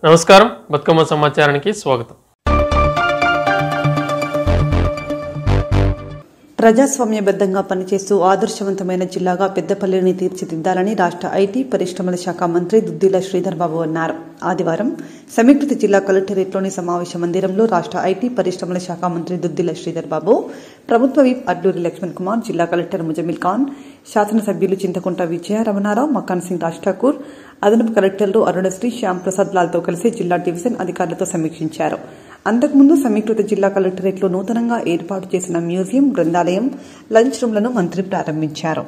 నమస్కారం, బతుకమ్మ సమాచారానికి స్వాగతం. ప్రజాస్వామ్యబద్ధంగా పనిచేస్తూ ఆదర్శవంతమైన జిల్లాగా పెద్దపల్లిని తీర్చిదిద్దాలని రాష్ట్ర ఐటీ పరిశ్రమల శాఖ మంత్రి దుద్దిల శ్రీధర్ బాబు అన్నారు. ఆదివారం సమీకృత జిల్లా కలెక్టరేట్లోని సమావేశ మందిరంలో రాష్ట్ర ఐటీ పరిశ్రమల శాఖ మంత్రి దుద్దిల శ్రీధర్ బాబు, ప్రభుత్వ విప్ అడ్లూరి లక్ష్మణ్ కుమార్, జిల్లా కలెక్టర్ ముజమిల్ ఖాన్, శాసనసభ్యులు చింతకుంట విజయ రమణారావు, మకాన్ సింగ్ రాజ్ ఠాకూర్, అదనపు కలెక్టర్లు అరుణశ్రీ, శ్యామ్ ప్రసాద్ లాల్తో కలిసి జిల్లా డివిజన్ అధికారులతో సమీక్షించారు. అంతకుముందు సమీకృత జిల్లా కలెక్టరేట్లో నూతనంగా ఏర్పాటు చేసిన మ్యూజియం, గ్రంథాలయం, లంచ్ రూమ్లను మంత్రి ప్రారంభించారు.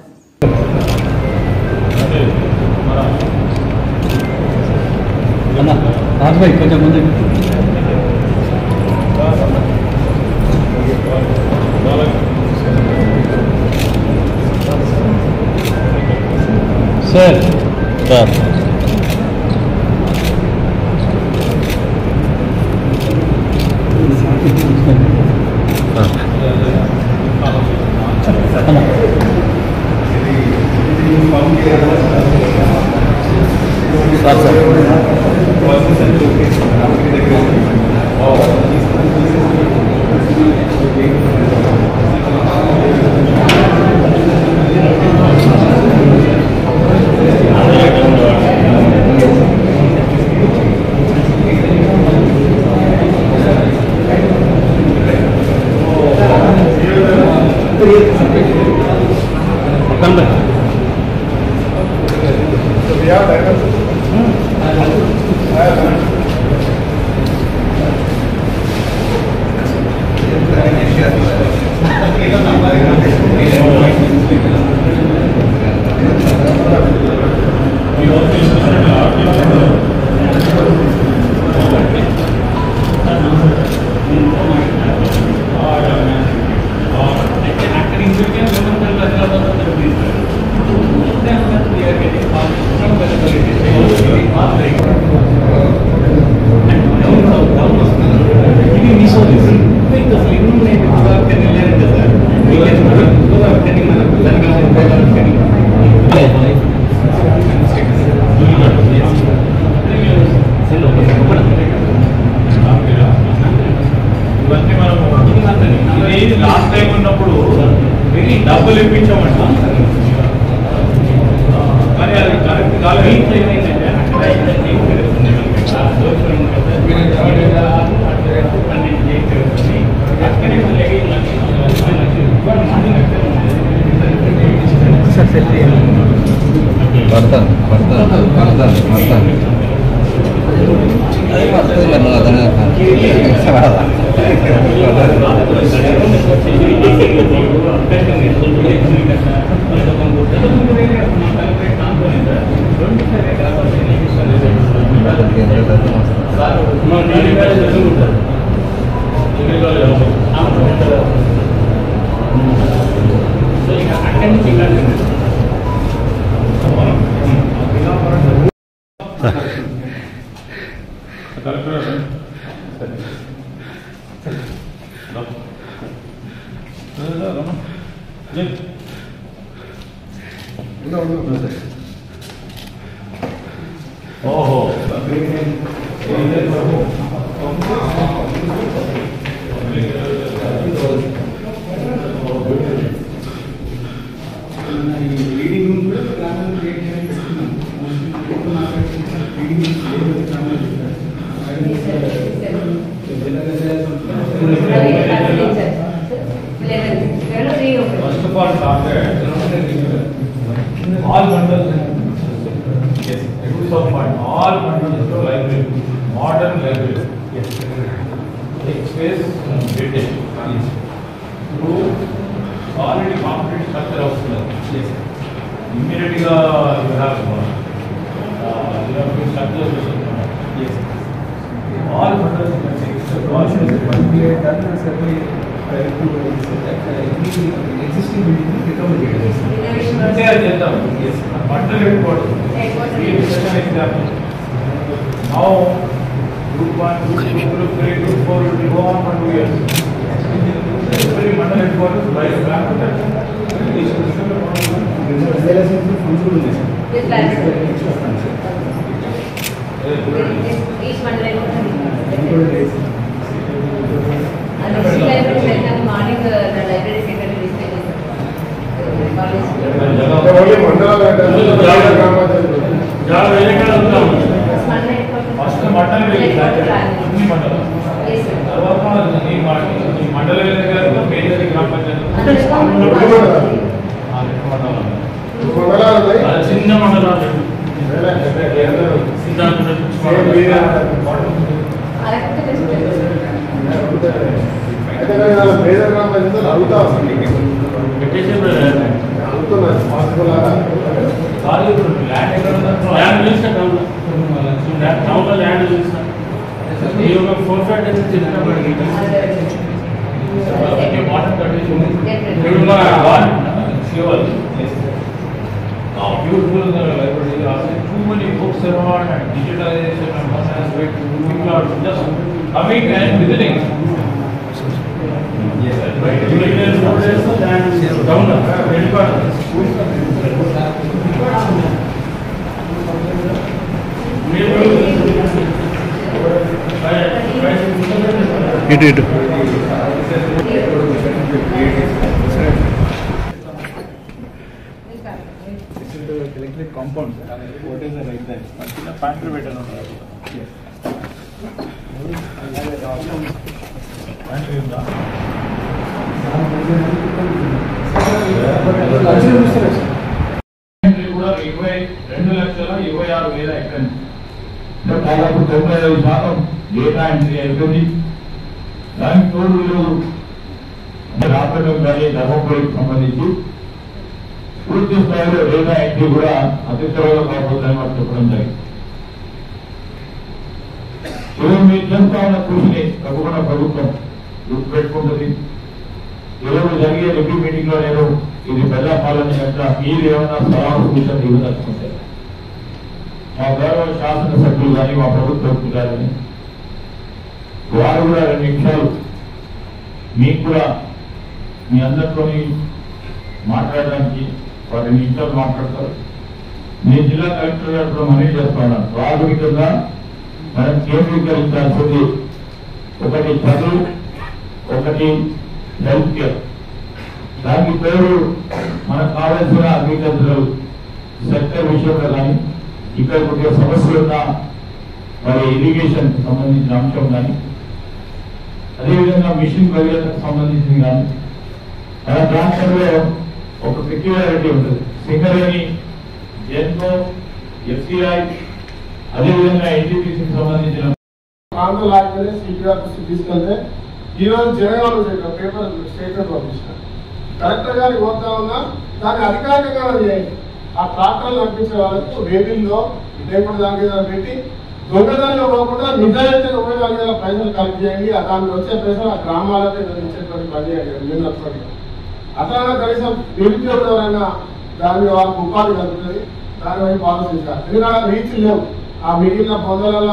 లాస్ట్ టైం ఉన్నప్పుడు డబ్బులు ఇప్పించామంట, కానీ అది కరెక్ట్ కాలేదు. ఓహో first of all started all bundles, yes, use of fund, all bundles to library, modern library, yes, take space, weightage, yes, through already complete structure of yes, immediately you have structure, yes, all bundles you can take, so we have done a survey existing building recommended. Yes, bundle headquarters. Example. Now, group 1, group 2, group 3, group 4 will go on for 2 years. Every bundle headquarters by the back of that. Each Monday. And the library morning the library secretary is there. First మండలం తర్వాత ఈ మండల major గ్రామ పంచాయతీ చిన్న మండలాలు major గ్రామ పంచాయతీలు అడుగుతా beautiful library. Too many books around and digitalization and one aspect. People are just coming and visiting. Yes, right. ఇటు electric compound. What is the right there? Pantry better not. Yes. Pantry is not. కూడా 22,26,26,000 ఎక్కడ దాదాపు 95% data entry అయిపోయింది. దానికి తోడు ఈరోజు రాష్ట్రం కానీ ధర్మపురికి సంబంధించి పూర్తి స్థాయిలో డేటా ఎంట్రీ కూడా అతిత్వరలో కాకపోతుందని వారు చెప్పడం జరిగింది. ఈరోజు మీరు చేస్తా ఉన్న కృషిని తప్పకుండా ప్రభుత్వం గుర్తుపెట్టుకుంటుంది. ఈరోజు జరిగే రివ్యూ మీటింగ్ లో నేను ఇది ప్రజా పాలన యొక్క మీరు ఏమైనా సలహాలు సూచనలు ఇవ్వదలుచుకుంటే మా గౌరవ శాసనసభ్యులు కానీ మా ప్రభుత్వ కానీ వారు కూడా 2 నిమిషాలు మీకు కూడా మీ అందరితోని మాట్లాడడానికి వారు 2 నిమిషాలు మాట్లాడతారు. నేను జిల్లా కలెక్టర్ గారు మనవి చేస్తా ఉన్నాను. ప్రాథమికంగా మనం కేంద్రీకరించాల్సింది ఒకటి చదువు, ఒకటి హెల్త్ కేర్. దానికి పేరు మనకు కావాల్సిన అగ్రికల్చరల్ సెక్టర్ విషయంలో కానీ ఇక్కడ కొద్దిగా సమస్యలు ఉన్న మరి ఇరిగేషన్ సంబంధించిన అంశం కానీ అదేవిధంగా మిషన్ భగీరథకు సంబంధించింది కానీ మన ప్రాంతంలో ఒక పెక్యులారిటీ ఉంటుంది. సింగరేణి, జెన్కో, ఎఫ్సిఐ అదేవిధంగా ఎన్టీపీసీకి సంబంధించిన ఆంధ్ర లాగానే సిపిఆర్ తీసుకెళ్తే ఈరోజు జనగాలు పేపర్ స్టేట్మెంట్ పంపించారు. కలెక్టర్ గారికి పోతా ఉన్నా దాన్ని అధికారికంగా చేయండి. ఆ ట్రాక్టర్లు పంపించే వాళ్ళకు వేబిల్లో లేకుండా దానికి పెట్టి దొంగదారిలో పోకుండా నిజాయితీగా ఉపయోగాల పైసలు కలెక్ట్ చేయండి. దానికి వచ్చే పైసలు ఆ గ్రామాలకే ఇచ్చేటువంటి పని చేయాలి. అట్లా కనీసం నిరుద్యోగులు ఎవరైనా దాని వాళ్ళకు ఉపాధి కలుగుతుంది. దాని వైపు ఆలోచించాలి. ఎందుకంటే రీచ్ లేవు. ఆ మిగిలిన పొందల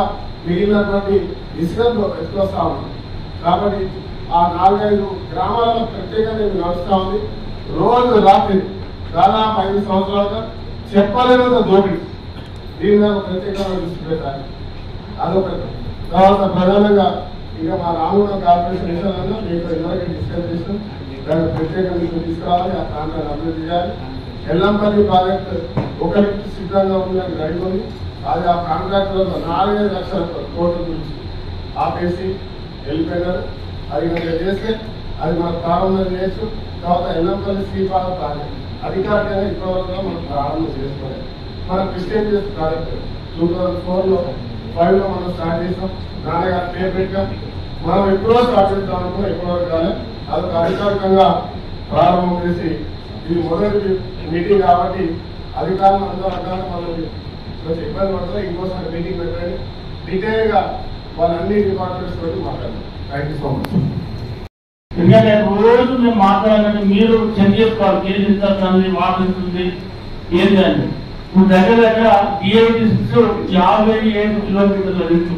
మిగిలినటువంటి ఇసుకతో ఎత్తుకొస్తా ఉంది. కాబట్టి ఆ 4-5 గ్రామాలలో ప్రత్యేకంగా ఇది నడుస్తూ ఉంది. రోజు రాత్రి దాదాపు 5 సంవత్సరాలుగా చెప్పలేనంత దోపిడీ. దీని మీద ప్రత్యేకంగా దృష్టి పెట్టాలి. అదొకటి. తర్వాత ప్రధానంగా ఇంకా మా రామగుండం కార్పొరేషన్ విషయాలన్నా మీకు ఇదివరకు డిస్కస్ చేసాం. దాన్ని ప్రత్యేకంగా తీసుకురావాలి. ఆ ప్రాంతాన్ని అభివృద్ధి చేయాలి. ఎల్లంపల్లి ప్రాజెక్ట్ ఒకరికి సిద్ధంగా ఉందని రెడీ ఉంది. అది ఆ కాంట్రాక్టర్లకు 4-5 లక్షల కోట్ల గురించి ఆపేసి వెళ్ళిపోయినారు. అది కనుక చేస్తే అది మనం ప్రారంభం చేయొచ్చు. తర్వాత ఎల్లంపల్లి శ్రీపాద ప్రాజెక్ట్ అధికారికంగా ఇప్పటివరకు మనం ప్రారంభం చేసుకోలేదు. మన క్రిస్టియన్ ప్రాజెక్ట్ 2004లో 5లో మనం స్టార్ట్ చేసాం. నాన్నగారు పేరు పెట్టాం. మనం ఎప్పుడో స్టార్ట్ చేద్దాం అనుకున్నా ఎప్పటివరకు కాలేదు. అదొక అధికారికంగా ప్రారంభం చేసి ఇది మొదటి మీటింగ్ కాబట్టి అధికారులు అందరూ అడ్డానికి మనల్ని కొంచెం ఇబ్బంది పడతారు. ఇంకోసారి మీటింగ్ పెట్టండి. డీటెయిల్ గా వాళ్ళన్ని డిపార్ట్మెంట్స్ తోటి మాట్లాడారు. Thank you so much. ఎందుకంటే రోజు మేము మాట్లాడాలంటే మీరు చెక్ చేసుకోవాలి. కేజీ ఇస్తుంది, మాట్లాడుతుంది ఏంటి అంటే ఇప్పుడు దగ్గర దగ్గర DITC 57 కిలోమీటర్ల రీచు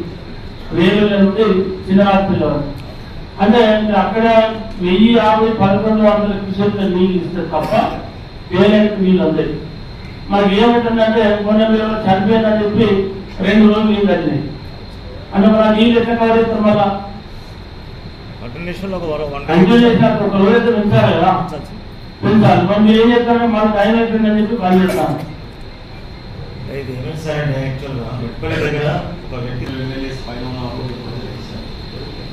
రైల్వే నుండి చిన్నరాత్రి అంటే అక్కడ 1050-1100 క్యూసెక్ల నీళ్ళు ఇస్తే తప్ప వేలకి నీళ్ళు అందాయి. మనకి ఏమిటంటే మొన్న మీరు చనిపోయిందని చెప్పి 2 రోజులు నీళ్ళు వచ్చినాయి అంటే మన నీళ్ళు ఎట్లా కవర్ చేస్తారు మళ్ళా కంటిన్యూషన్ ఒక రోజైతే పెంచాలి కదా పెంచాలి మరి మీరు ఏం చేస్తారంటే మన టైం అయిపోయిందని చెప్పి పని చేస్తాను ఇది ఏమైంది సార్ అంటే యాక్చువల్గా మెట్పల్లి దగ్గర ఒక వ్యక్తి పైన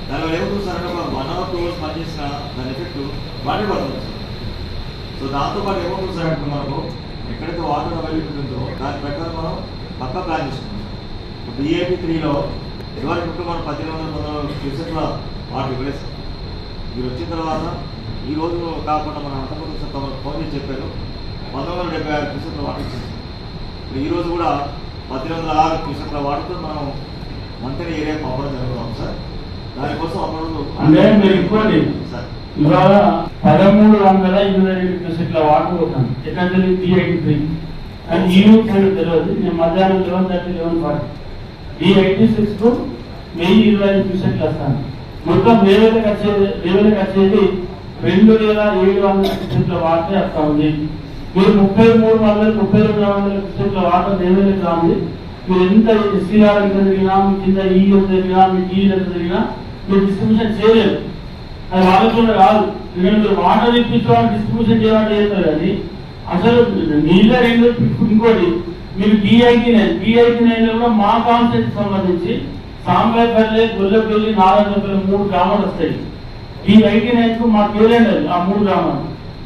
దానిలో ఏమవుతుంది సార్ అంటే ఒక 1 or 2 hours పనిచేసిన దాని ఎఫెక్ట్ వాటర్ పడుతుంది సార్. సో దాంతోపాటు ఏమవుతుంది సార్ అంటే మనకు ఎక్కడైతే వాటర్ అవైలబిలిటీ ఉందో దాని ప్రకారం మనం పక్కా ప్లాన్ చేసుకుంటాం. BAP3లో ఇదివరకు మనం 1800 క్యూసెక్ల వాటర్ ఇవ్వలేదు. మీరు వచ్చిన తర్వాత ఈ రోజు కాకుండా మనం అంతకుముందు సార్ తమకు ఫోన్ చేసి చెప్పారు 1976 క్యూసెక్ల వాటర్ ఇచ్చింది. ఈ రోజు కూడా 1806 క్యూసెక్ల వాటర్తో మనం మంత్రి ఏరియా పంపడం జరుగుతాం సార్. దానికోసం అప్పుడు అంటే మీరు ఇంకోటి సార్ ఇవాళ 1322 క్యూసెక్ల వాటర్ పోతాను ఎక్కడ D83 అండ్ ఈవినింగ్ సైడ్ తెలియదు. నేను మధ్యాహ్నం 11:30 11:40 D86 కు 1025 క్యూసెక్లు వస్తాను. మొత్తం రేవేలకు వచ్చేది 2700 క్యూసెక్ల వాటర్ వస్తా ఉంది. మీరు 3300 క్యూసెక్ల వాటర్ రేవేలకు రాంది. మీరు ఎంత SCR ఎంత జరిగినా మీ కింద ఈ ఎంత జరిగినా మీ టీ ఎంత జరిగినా మీరు డిస్ట్రిబ్యూషన్ చేయలేదు. అది వాళ్ళతో కాదు. మీరు వాటర్ ఇప్పించడానికి డిస్ట్రిబ్యూషన్ చేయాలంటే చేస్తారు కానీ అసలు నీళ్ళ రెండు ఇంకోటి మీరు D89 కూడా మా కాన్స్టిట్యూన్సీకి సంబంధించి సాంబేపల్లి గొల్లపల్లి నారాయణపల్లి 3 గ్రామాలు వస్తాయి. D89 కు మా పేరేండి ఆ 3 గ్రామాలు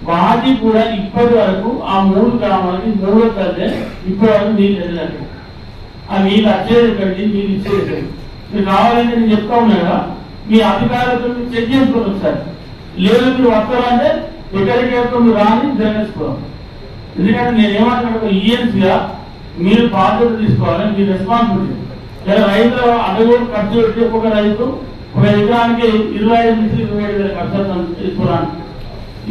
వాటి కూడా ఇప్పటి వరకు ఆ 3 గ్రామాలకి 3వ తల్లి ఇప్పటి వరకు నీళ్ళు వెళ్ళినట్టు ఆ నీళ్ళు వచ్చేది కండి నీళ్ళు ఇచ్చేది. మీరు కావాలంటే నేను చెప్తా ఉన్నా కదా మీ అధికారులతో మీరు చెక్ చేసుకోండి ఒకసారి. లేదు మీరు వస్తారంటే ఎక్కడికి వెళ్తా మీరు రాని జరగేసుకోవాలి. ఎందుకంటే నేను ఏమంటున్నా ఈఎన్సీగా మీరు బాధ్యత తీసుకోవాలి. మీ రెస్పాన్సిబిలిటీ లేదా రైతులు అడగోడు ఖర్చు పెట్టి ఒక రైతు ఒక ఎకరానికి 25 నుంచి 27,000 ఖర్చు తీసుకోవడానికి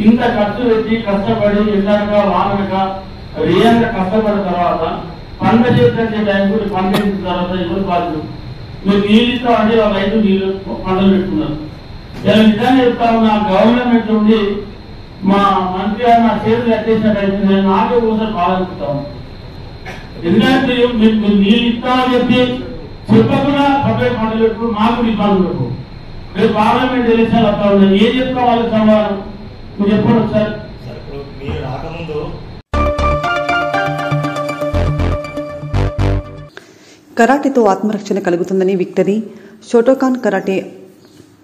ఇంత ఖర్చు పెట్టి కష్టపడి ఎండనక వానక రేయంగా కష్టపడిన తర్వాత పంట చేసే టైం కూడా పంట చేసిన తర్వాత ఎవరు బాధ్యత మీరు నీళ్ళు ఇస్తామంటే రైతు నీళ్ళు పంటలు పెట్టుకున్నారు. ఇలా నిజంగా చెప్తా ఉన్నా గవర్నమెంట్ నుండి మా మంత్రి గారు నా చేతులు కట్టేసినట్టు నేను నాకే ఒకసారి బాధ అనిపిస్తాను. ఎందుకంటే మీరు నీళ్ళు ఇస్తామని చెప్పి చెప్పకుండా పబ్లిక్ పంటలు పెట్టుకుని మాకు ఇబ్బంది పెట్టు. రేపు పార్లమెంట్ ఎలక్షన్ వస్తా ఉన్నాయి. ఏం చెప్తా వాళ్ళకి సమాధానం మీరు చెప్పండి ఒకసారి. సార్ ఇప్పుడు మీరు రాకముందు కరాటేతో ఆత్మరక్షణ కలుగుతుందని విక్టరీ షోటోకాన్ కరాటే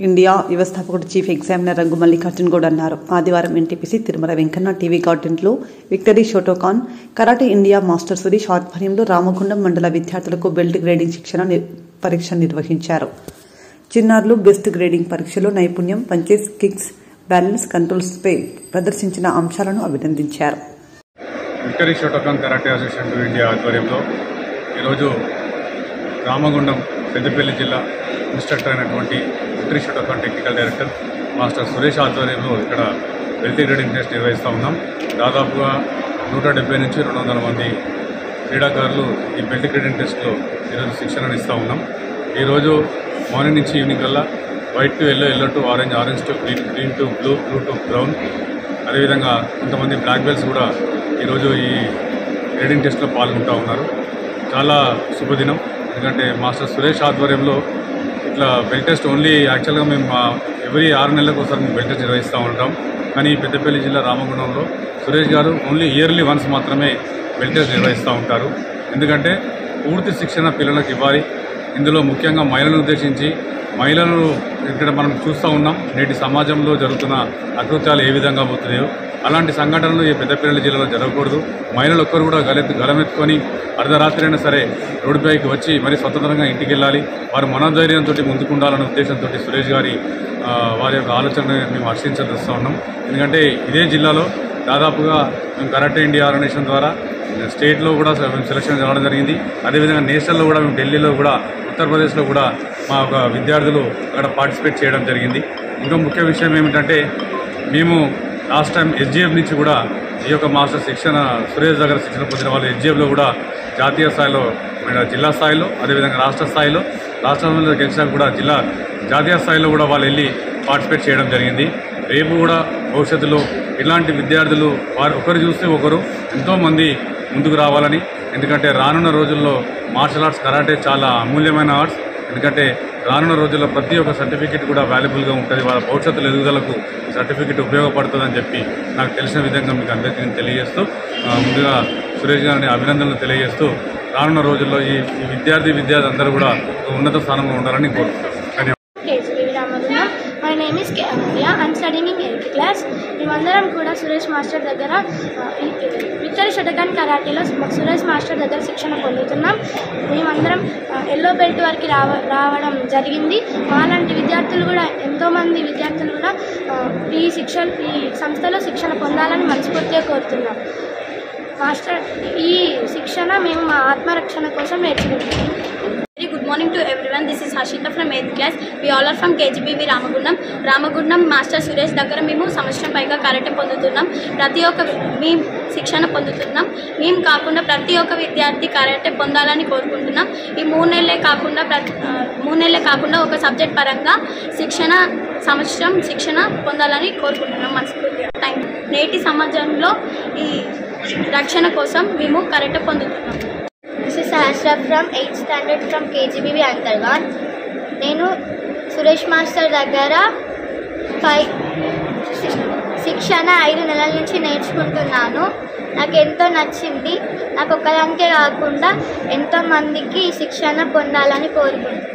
ఇండియా వ్యవస్థాపకుడు చీఫ్ ఎగ్జామినర్ రంగు మల్లికార్జున్ గౌడ్ అన్నారు. ఆదివారం ఎన్టీపీసీ తిరుమల వెంకన్న టీవీ గార్డెన్లో victory Shotokan karate India master Suresh ఆధ్వర్యంలో రామగుండం మండల విద్యార్థులకు బెల్ట్ గ్రేడింగ్ శిక్షణ పరీక్ష నిర్వహించారు. చిన్నారులు బెస్ట్ గ్రేడింగ్ పరీక్షలో నైపుణ్యం, పంచెస్, కిక్స్, బ్యాలెన్స్, కంట్రోల్స్పై ప్రదర్శించిన అంశాలను అభినందించారు. Victory Shotokan karate association of India ఆధ్వర్యంలో ఈరోజు రామగుండం పెద్దపల్లి జిల్లా ఇన్స్ట్రక్టర్ అయినటువంటి victory Shotokan technical director master Suresh ఆధ్వర్యంలో ఇక్కడ బెల్ట్ గ్రేడింగ్ టెస్ట్ నిర్వహిస్తూ ఉన్నాం. దాదాపుగా 170 నుంచి 200 మంది క్రీడాకారులు ఈ బెల్ట్ గ్రేడింగ్ టెస్ట్లో ఈరోజు శిక్షణను ఇస్తూ ఉన్నాం. ఈరోజు మార్నింగ్ నుంచి ఈవినింగ్ కల్లా white to yellow, yellow to orange, orange to green, green to blue, blue to brown, అదేవిధంగా కొంతమంది బ్లాక్ బెల్ట్స్ కూడా ఈరోజు ఈ గ్రేడింగ్ టెస్ట్లో పాల్గొంటూ ఉన్నారు. చాలా శుభదినం. ఎందుకంటే మాస్టర్ సురేష్ ఆధ్వర్యంలో ఇట్లా బెల్ట్ టెస్ట్ ఓన్లీ యాక్చువల్గా మేము ఎవ్రీ 6 నెలలకు ఒకసారి మేము బెల్ట్ టెస్ట్ నిర్వహిస్తూ ఉంటాం. కానీ పెద్దపల్లి జిల్లా రామగుండంలో సురేష్ గారు ఓన్లీ ఇయర్లీ వన్స్ మాత్రమే బెల్ట్ టెస్ట్ నిర్వహిస్తూ ఉంటారు. ఎందుకంటే పూర్తి శిక్షణ పిల్లలకు ఇవ్వాలి. ఇందులో ముఖ్యంగా మహిళలను ఉద్దేశించి మహిళలను ఇక్కడ మనం చూస్తూ ఉన్నాం. నేటి సమాజంలో జరుగుతున్న అకృత్యాలు ఏ విధంగా పోతున్నాయో అలాంటి సంఘటనలు ఈ పెద్దపల్లి జిల్లాలో జరగకూడదు. మహిళలు ఒక్కరు కూడా గలమెత్తుకొని అర్ధరాత్రి అయినా సరే రోడ్డుపైకి వచ్చి మరి స్వతంత్రంగా ఇంటికి వెళ్ళాలి, వారు మనోధైర్యంతో ముందుకుండాలనే ఉద్దేశంతో సురేష్ గారి వారి యొక్క ఆలోచనను మేము హర్షించదలుస్తూ ఉన్నాం. ఎందుకంటే ఇదే జిల్లాలో దాదాపుగా మేము కరాటే ఇండియా ఆర్గనైజేషన్ ద్వారా స్టేట్లో కూడా మేము సెలక్షన్ జరగడం జరిగింది. అదేవిధంగా నేషనల్లో కూడా మేము ఢిల్లీలో కూడా ఉత్తరప్రదేశ్లో కూడా మా యొక్క విద్యార్థులు అక్కడ పార్టిసిపేట్ చేయడం జరిగింది. ఇంకా ముఖ్య విషయం ఏమిటంటే మేము లాస్ట్ టైం SGF నుంచి కూడా ఈ యొక్క మాస్టర్ శిక్షణ సురేష్ దగ్గర శిక్షణ పొందిన వాళ్ళు SGFలో కూడా జాతీయ స్థాయిలో, జిల్లా స్థాయిలో, అదేవిధంగా రాష్ట్ర స్థాయిలో, రాష్ట్రంలో గెలిచినా కూడా జాతీయ స్థాయిలో కూడా వాళ్ళు వెళ్ళి పార్టిసిపేట్ చేయడం జరిగింది. రేపు కూడా భవిష్యత్తులో ఇలాంటి విద్యార్థులు వారు ఒకరు చూస్తే ఒకరు ఎంతోమంది ముందుకు రావాలని, ఎందుకంటే రానున్న రోజుల్లో మార్షల్ ఆర్ట్స్ కరాటే చాలా అమూల్యమైన ఆర్ట్స్. ఎందుకంటే రానున్న రోజుల్లో ప్రతి ఒక్క సర్టిఫికేట్ కూడా వాల్యుబుల్గా ఉంటుంది. వాళ్ళ భవిష్యత్తుల ఎదుగుదలకు సర్టిఫికేట్ ఉపయోగపడుతుందని చెప్పి నాకు తెలిసిన విధంగా మీకు అందరికీ నేను తెలియజేస్తూ, ముందుగా సురేష్ గారిని అభినందనలు తెలియజేస్తూ, రానున్న రోజుల్లో ఈ విద్యార్థి అందరూ కూడా ఉన్నత స్థానంలో ఉండాలని కోరుతున్నాను. My name is K. Amelia. I'm studying in 8th class. మేమందరం కూడా సురేష్ మాస్టర్ దగ్గర విక్టరీ షటకాన్ కరాటేలో సురేష్ మాస్టర్ దగ్గర శిక్షణ పొందుతున్నాం. మేమందరం ఎల్లో బెల్ట్ వరకు రావడం జరిగింది. మాలాంటి విద్యార్థులు కూడా ఎంతోమంది విద్యార్థులు కూడా ఈ సంస్థలో శిక్షణ పొందాలని మనస్ఫూర్తిగా కోరుతున్నాం. మాస్టర్ ఈ శిక్షణ మేము మా ఆత్మరక్షణ కోసం నేర్చుకుంటున్నాం. Very good morning to everyone. This is Hashita from 8th class. We all are from KGBV Ramagundam master Suresh దగ్గర మేము సంవత్సరం పైగా కరాటే పొందుతున్నాం. ప్రతి ఒక్క మేము శిక్షణ పొందుతున్నాం. మేము కాకుండా ప్రతి ఒక్క విద్యార్థి కరాటే పొందాలని కోరుకుంటున్నాం. ఈ 3 నెలలే కాకుండా ఒక సబ్జెక్ట్ పరంగా సంవత్సరం శిక్షణ పొందాలని కోరుకుంటున్నాం మనస్ఫూర్తిగా. నేటి సమాజంలో ఈ రక్షణ కోసం మేము karate పొందుతున్నాం. This is Sahasra from 8th standard from KGBV Antargan. నేను సురేష్ మాస్టర్ దగ్గర శిక్షణ 5 నెలల నుంచి నేర్చుకుంటున్నాను. నాకు ఎంతో నచ్చింది. నాకు ఒక్కదానికే కాకుండా ఎంతోమందికి శిక్షణ పొందాలని కోరుకుంటున్నాను.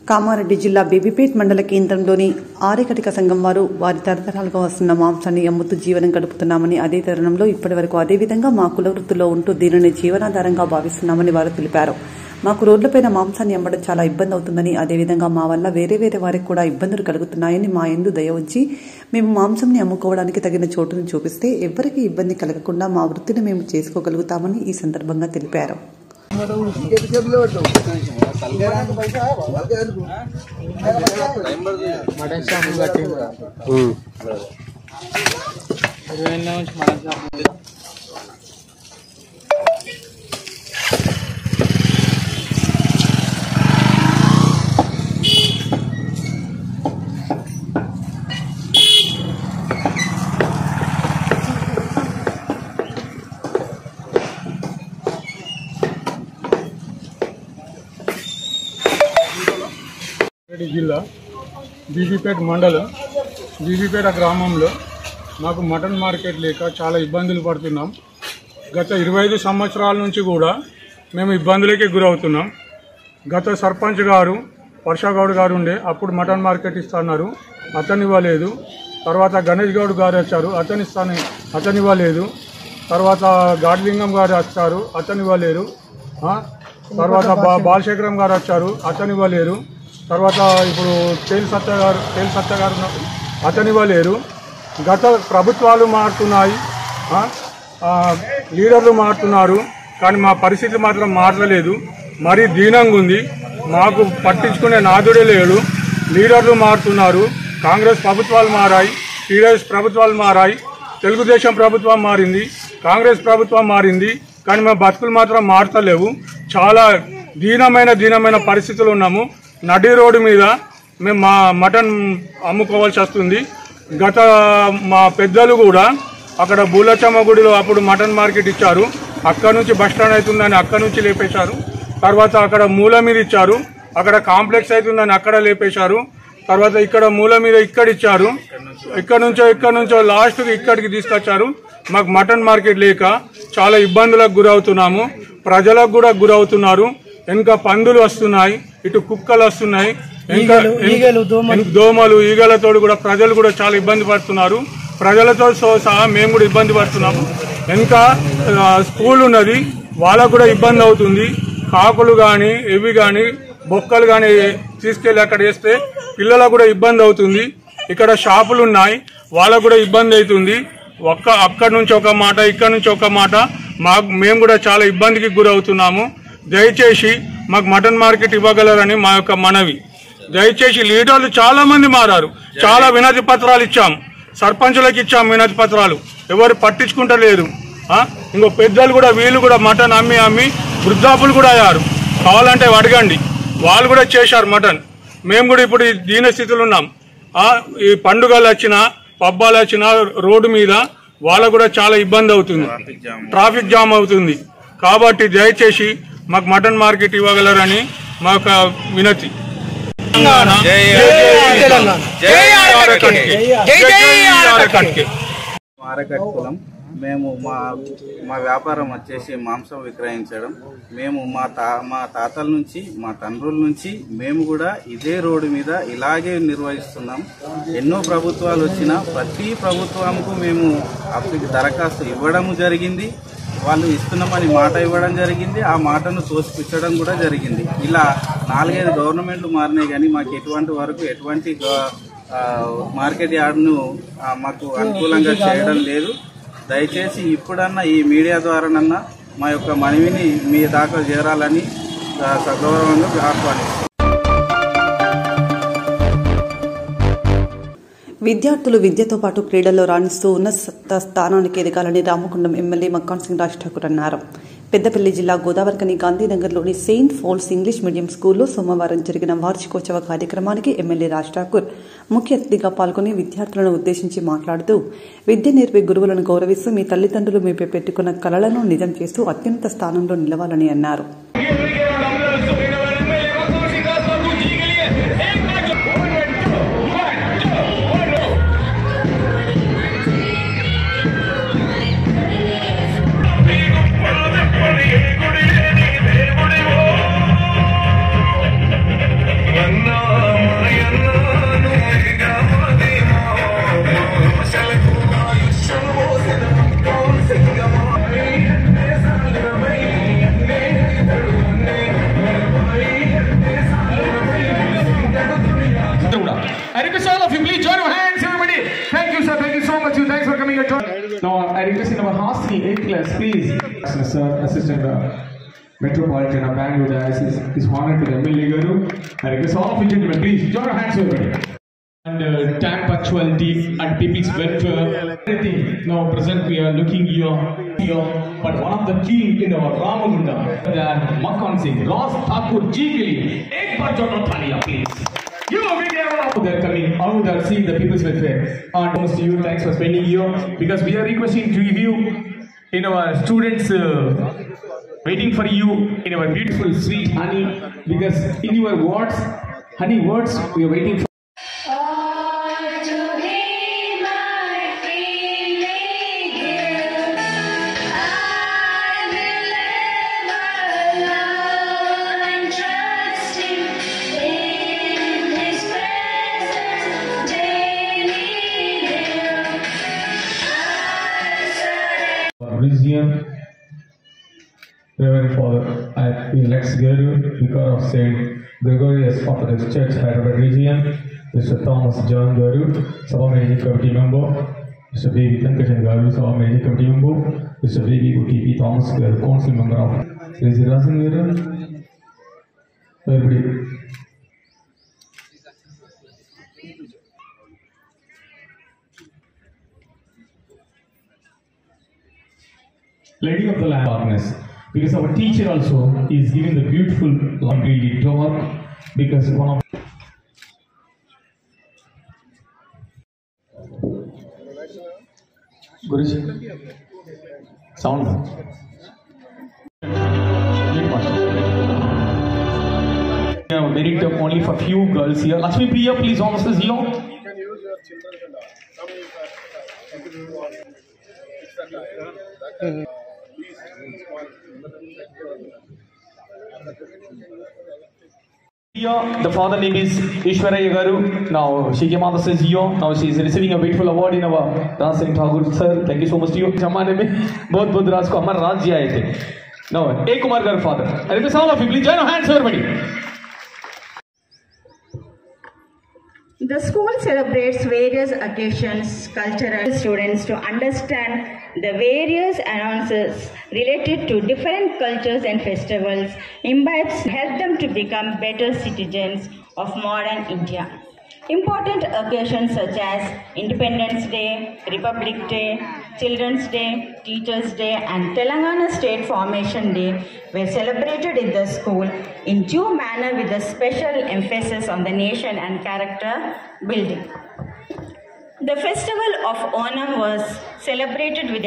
కామారెడ్డి జిల్లా బేబీపేట్ మండల కేంద్రంలోని ఆర్యకటిక సంఘం వారు వారి తరతరాలుగా వస్తున్న మాంసాన్ని అమ్ముతూ జీవనం గడుపుతున్నామని, అదే తరుణంలో ఇప్పటివరకు అదేవిధంగా మా కుల వృత్తిలో ఉంటూ దీనిని జీవనాధారంగా భావిస్తున్నామని వారు తెలిపారు. మాకు రోడ్లపైన మాంసాన్ని అమ్మడం చాలా ఇబ్బంది అవుతుందని, అదేవిధంగా మా వల్ల వేరే వారికి కూడా ఇబ్బందులు కలుగుతున్నాయని, మా యందు దయ ఉంచి మేము మాంసాన్ని అమ్ముకోవడానికి తగిన చోటును చూపిస్తే ఎవ్వరికీ ఇబ్బంది కలగకుండా మా వృత్తిని మేము చేసుకోగలుగుతామని ఈ సందర్భంగా తెలిపారు. జిల్లా బీబీపేట మండలం బీబీపేట గ్రామంలో మాకు మటన్ మార్కెట్ లేక చాలా ఇబ్బందులు పడుతున్నాం. గత 25 సంవత్సరాల నుంచి కూడా మేము ఇబ్బందులకే గురవుతున్నాం. గత సర్పంచ్ గారు వర్షగౌడ్ గారు ఉండే అప్పుడు మటన్ మార్కెట్ ఇస్తున్నారు, అతను ఇవ్వలేదు. తర్వాత గణేష్ గౌడ్ గారు వచ్చారు, అతను ఇవ్వలేదు. తర్వాత గాడ్లింగం గారు వచ్చారు, అతను ఇవ్వలేరు. తర్వాత బాలశేఖరం గారు వచ్చారు, అతను ఇవ్వలేరు. తర్వాత ఇప్పుడు తేలి సత్య గారు అతను ఇవ్వలేరు. గత ప్రభుత్వాలు మారుతున్నాయి, లీడర్లు మారుతున్నారు, కానీ మా పరిస్థితి మాత్రం మారలేదు. మరీ దీనంగా ఉంది. మాకు పట్టించుకునే నాదుడే లేడు. లీడర్లు మారుతున్నారు, కాంగ్రెస్ ప్రభుత్వాలు మారాయి, టీఆర్ఎస్ ప్రభుత్వాలు మారాయి, తెలుగుదేశం ప్రభుత్వం మారింది, కాంగ్రెస్ ప్రభుత్వం మారింది, కానీ మా బతుకులు మాత్రం మారతలేవు. చాలా దీనమైన పరిస్థితులు ఉన్నాము. నడి రోడ్డు మీద మేము మా మటన్ అమ్ముకోవాల్సి వస్తుంది. గత మా పెద్దలు కూడా అక్కడ బూలచమ్మ గుడిలో అప్పుడు మటన్ మార్కెట్ ఇచ్చారు, అక్కడ నుంచి బస్ స్టాండ్ అవుతుందని అక్కడ నుంచి లేపేశారు. తర్వాత అక్కడ మూల మీద ఇచ్చారు, అక్కడ కాంప్లెక్స్ అవుతుందని అక్కడ లేపేశారు. తర్వాత ఇక్కడ మూల మీద ఇక్కడ ఇచ్చారు, ఇక్కడ నుంచో లాస్ట్కి ఇక్కడికి తీసుకొచ్చారు. మాకు మటన్ మార్కెట్ లేక చాలా ఇబ్బందులకు గురవుతున్నాము. ప్రజలకు కూడా గురవుతున్నారు. వెనుక పందులు వస్తున్నాయి, ఇటు కుక్కలు వస్తున్నాయి, దోమలు ఈగలతో కూడా ప్రజలు కూడా చాలా ఇబ్బంది పడుతున్నారు. ప్రజలతో సహా మేము కూడా ఇబ్బంది పడుతున్నాము. ఇంకా స్కూల్ ఉన్నది, వాళ్ళకు కూడా ఇబ్బంది అవుతుంది. కాకులు కానీ ఇవి కానీ బొక్కలు కానీ తీసుకెళ్లి అక్కడ వేస్తే పిల్లలకు కూడా ఇబ్బంది అవుతుంది. ఇక్కడ షాపులు ఉన్నాయి, వాళ్ళకు కూడా ఇబ్బంది అవుతుంది. అక్కడి నుంచి ఒక మాట, ఇక్కడ నుంచి ఒక మాట, మేము కూడా చాలా ఇబ్బందికి గురవుతున్నాము. దయచేసి మాకు మటన్ మార్కెట్ ఇవ్వగలరని మా యొక్క మనవి. దయచేసి లీడర్లు చాలా మంది మారారు, చాలా వినతి పత్రాలు ఇచ్చాం, సర్పంచులకు ఇచ్చాం వినతి పత్రాలు, ఎవరు పట్టించుకుంటలేరు. ఇంకో పెద్దలు కూడా వీళ్ళు కూడా మటన్ అమ్మి వృద్ధాపులు కూడా అయ్యారు. కావాలంటే అడగండి, వాళ్ళు కూడా చేశారు మటన్. మేము కూడా ఇప్పుడు దీన స్థితిలో ఉన్నాం. ఈ పండుగలు వచ్చినా పబ్బాలు వచ్చినా రోడ్డు మీద వాళ్ళకు కూడా చాలా ఇబ్బంది అవుతుంది, ట్రాఫిక్ జామ్ అవుతుంది. కాబట్టి దయచేసి మాకు మటన్ మార్కెట్ ఇవ్వగలరని మా యొక్క వినతి. మారకట్ కులం. మేము మా వ్యాపారం వచ్చేసి మాంసం విక్రయించడం. మేము మా తాతల నుంచి, మా తండ్రుల నుంచి మేము కూడా ఇదే రోడ్డు మీద ఇలాగే నిర్వహిస్తున్నాం. ఎన్నో ప్రభుత్వాలు వచ్చినా ప్రతి ప్రభుత్వంకు మేము అప్పటికి దరఖాస్తు ఇవ్వడం జరిగింది. వాళ్ళు ఇస్తున్నామని మాట ఇవ్వడం జరిగింది, ఆ మాటను తోసిపుచ్చడం కూడా జరిగింది. ఇలా 4-5 గవర్నమెంట్లు మారినాయి, కానీ మాకు ఎటువంటి మార్కెట్ యార్డ్ను మాకు అనుకూలంగా చేయడం లేదు. దయచేసి ఇప్పుడన్నా ఈ మీడియా ద్వారానన్నా మా యొక్క మనవిని మీ దాకా చేరాలని సగౌరవంగా ఆహ్వానిస్తున్నాం. విద్యార్థులు విద్యతో పాటు క్రీడల్లో రాణిస్తూ ఉన్నత స్థానానికి ఎదగాలని రామగుండం ఎమ్మెల్యే మక్కాన్ సింగ్ రాజ్ ఠాకూర్ అన్నారు. పెద్దపల్లి జిల్లా గోదావరికని గాంధీనగర్లోని సెయింట్ ఫాల్స్ ఇంగ్లీష్ మీడియం స్కూల్లో సోమవారం జరిగిన వార్షికోత్సవ కార్యక్రమానికి ఎమ్మెల్యే రాజ్ ఠాకూర్ ముఖ్య అతిథిగా పాల్గొని విద్యార్థులను ఉద్దేశించి మాట్లాడుతూ విద్య నేర్పే గురువులను గౌరవిస్తూ మీ తల్లిదండ్రులు మీపై పెట్టుకున్న కలలను నిజం చేస్తూ అత్యున్నత స్థానంలో నిలవాలని అన్నారు. Now, I request in our Hosni 8th class, please. Sir, Assistant Metropolitan of Bangalore Diocese is honored to the MLA Garu. I request all of you gentlemen, please join your hands everybody. And time punctuality and people's welfare, everything. Now present we are looking here, but one of the key in our Ramagunda, that Makkan Singh, Raj Thakur Jigili, ek bar join Thalia, please. You know, they're coming out, they're seeing the people's welfare. And almost to you, thanks for spending here, because we are requesting to you in our students waiting for you in our beautiful sweet honey, because in your words, honey words, we are waiting for. Region, Reverend Father, I feel Lex Guru, because of Saint Gregorius Orthodox Church, Hyderabad region, Mr. Thomas John Garu, Sabha Managing Committee member, Mr. Baby Tankashan Garu, Sabha Managing Committee member, Mr. Baby T.P. Thomas Garu, Council member of Sri Rajan Garu, everybody. Lady of the Land darkness, because our teacher also is giving the beautiful really dark, because one of Guruji sound merit only for few girls here. Lakshmi Priya, please almost is here. You can use your children and Here, the father name is Ishwaraya Garu. Now, Shikhi Mata says here. Now, she is receiving a beautiful award in our Raj Singh Thakur. Sir, thank you so much to you. Jamane mein bahut bahut Raj ko hamara Raj ji aaye the. Now, A. Kumar Garu father. I request all of you, please join your hands, everybody. The school celebrates various occasions, cultural students to understand the various announces related to different cultures and festivals, imbibes help them to become better citizens of modern India. Important occasions such as Independence Day, Republic Day, Children's Day, Teachers' Day and Telangana State Formation Day were celebrated in the school in due manner with a special emphasis on the nation and character building. The festival of Onam was celebrated with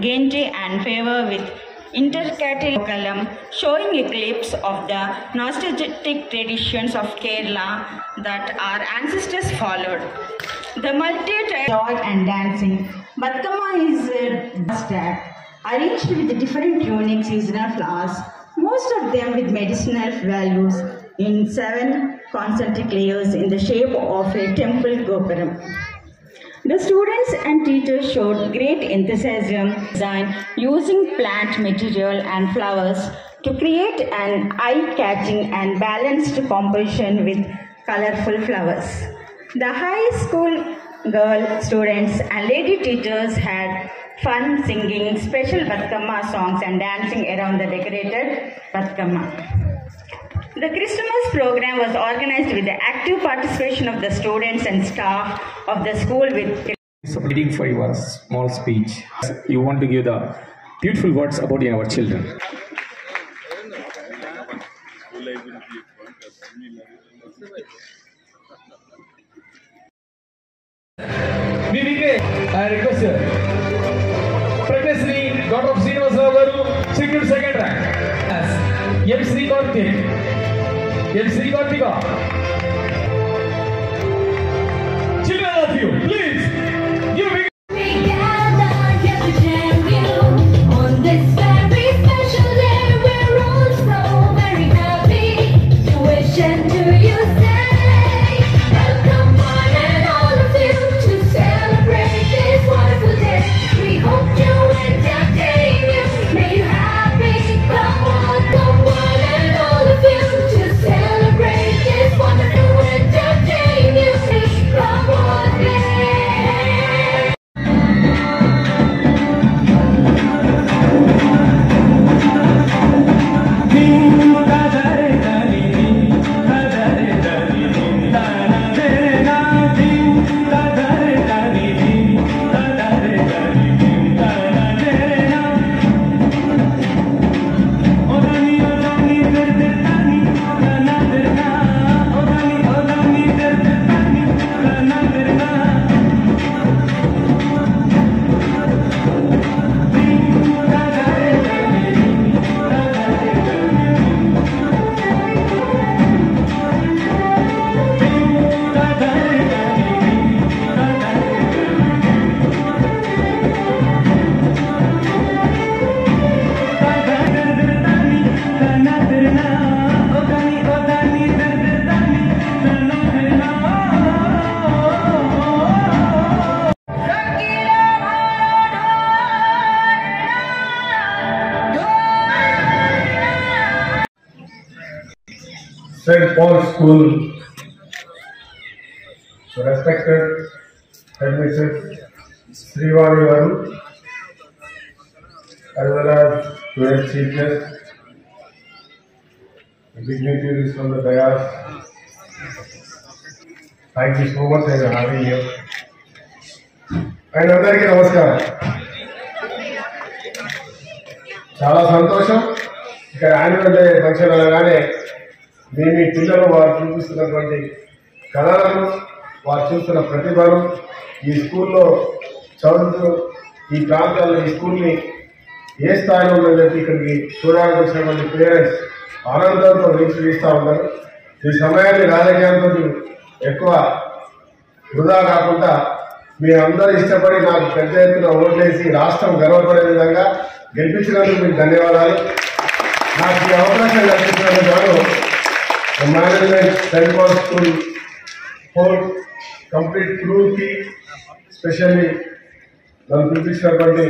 gaiety and fervor with intercategory column showing a glimpse of the nostalgic traditions of Kerala that our ancestors followed. The multi-type joy and dancing. Batkama is a stack arranged with different unique seasonal flowers, most of them with medicinal values in 7 concentric layers in the shape of a temple gopuram. The students and teachers showed great enthusiasm in design using plant material and flowers to create an eye-catching and balanced composition with colorful flowers. The high school girl students and lady teachers had fun singing special Batkama songs and dancing around the decorated Batkama. The Christmas program was organized with the active participation of the students and staff of the school with Waiting for your small speech. You want to give the beautiful words about our children. I request you. Previously, God of Srinivasa Garu, secured 2nd rank. M. Sri Kartika. Children of you, please give me. We gather here to share you on this very special day. We're all so very happy to wish and to you say, welcome one and all of you to celebrate this wonderful day. We hope to entertain you, make you happy. Come one and all of you to celebrate this wonderful entertain you. Come on, yeah. St. Paul's School, respected headmistress Sriwani Garu, as well as student chief guest, dignitaries from the dais. Thank you so much for having you. And అందరికీ నమస్కారం. చాలా సంతోషం. ఇక్కడ annual day function అనగానే మీ పిల్లలు వారు చూపిస్తున్నటువంటి కళలను, వారు చూస్తున్న ప్రతిభను, ఈ స్కూల్లో చదువుతూ ఈ ప్రాంతాల్లో ఈ స్కూల్ని ఏ స్థాయిలో ఉందని చెప్పి ఇక్కడికి చూడడానికి వచ్చినటువంటి పేరెంట్స్ ఆనందంతో వీక్షిస్తూ ఉంటారు. ఈ సమయాన్ని రాజకీయాలతో ఎక్కువ వృధా కాకుండా మీరందరూ ఇష్టపడి నాకు పెద్ద ఎత్తున ఓట్లేసి రాష్ట్రం గర్వపడే విధంగా గెలిపించినందుకు మీకు ధన్యవాదాలు. నాకు ఈ అవకాశం కల్పించినందుకు గాను management Saint Paul's school whole complete క్రూకి, స్పెషల్లీ నన్ను పిలిపించినటువంటి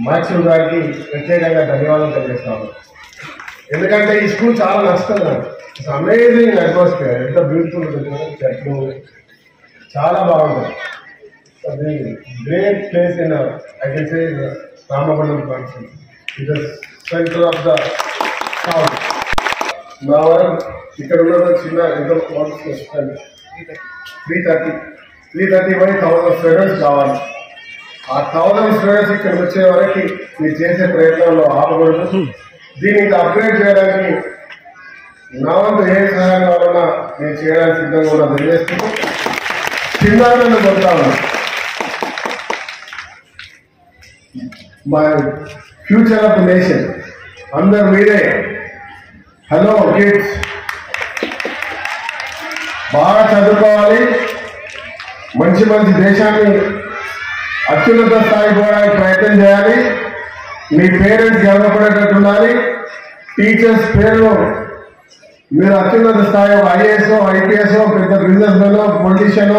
మాక్సిమ్ గారికి ప్రత్యేకంగా ధన్యవాదాలు తెలియజేస్తాను. ఎందుకంటే ఈ స్కూల్ చాలా నచ్చుతుంది నాకు. ఇట్స్ అమేజింగ్ అట్మాస్ఫియర్, ఎంత బ్యూటిఫుల్ ఉంటుంది, చెట్లు చాలా బాగుంటుంది. అది great place in I can say Ramagundam constituency. It is centre of the town. నా వరకు ఇక్కడ ఉన్న చిన్న ఎంతో 330 పోయి 1000 స్టూడెంట్స్ కావాలి. ఆ 1000 స్టూడెంట్స్ ఇక్కడికి వచ్చే వరకు మీరు చేసే ప్రయత్నంలో ఆపకూడదు. దీన్ని ఇంకా అప్గ్రేడ్ చేయడానికి నా వంతు ఏ సహాయం కావాలన్నా నేను చేయడానికి సిద్ధంగా ఉన్నా తెలియజేస్తున్నాను. చిన్నారులను కొడతా ఉన్నారు. My future of the nation అందరు మీరే. హలో కిడ్స్, బాగా చదువుకోవాలి, మంచి మంచి దేశాన్ని అత్యున్నత స్థాయి పోవడానికి ప్రయత్నం చేయాలి. మీ పేరెంట్స్ గర్వపడేటట్టు ఉండాలి. టీచర్స్ పేరులో మీరు అత్యున్నత స్థాయి ఐఏఎస్ ఐపీఎస్ పెద్ద బిజినెస్ మెన్ పొలిటీషియన్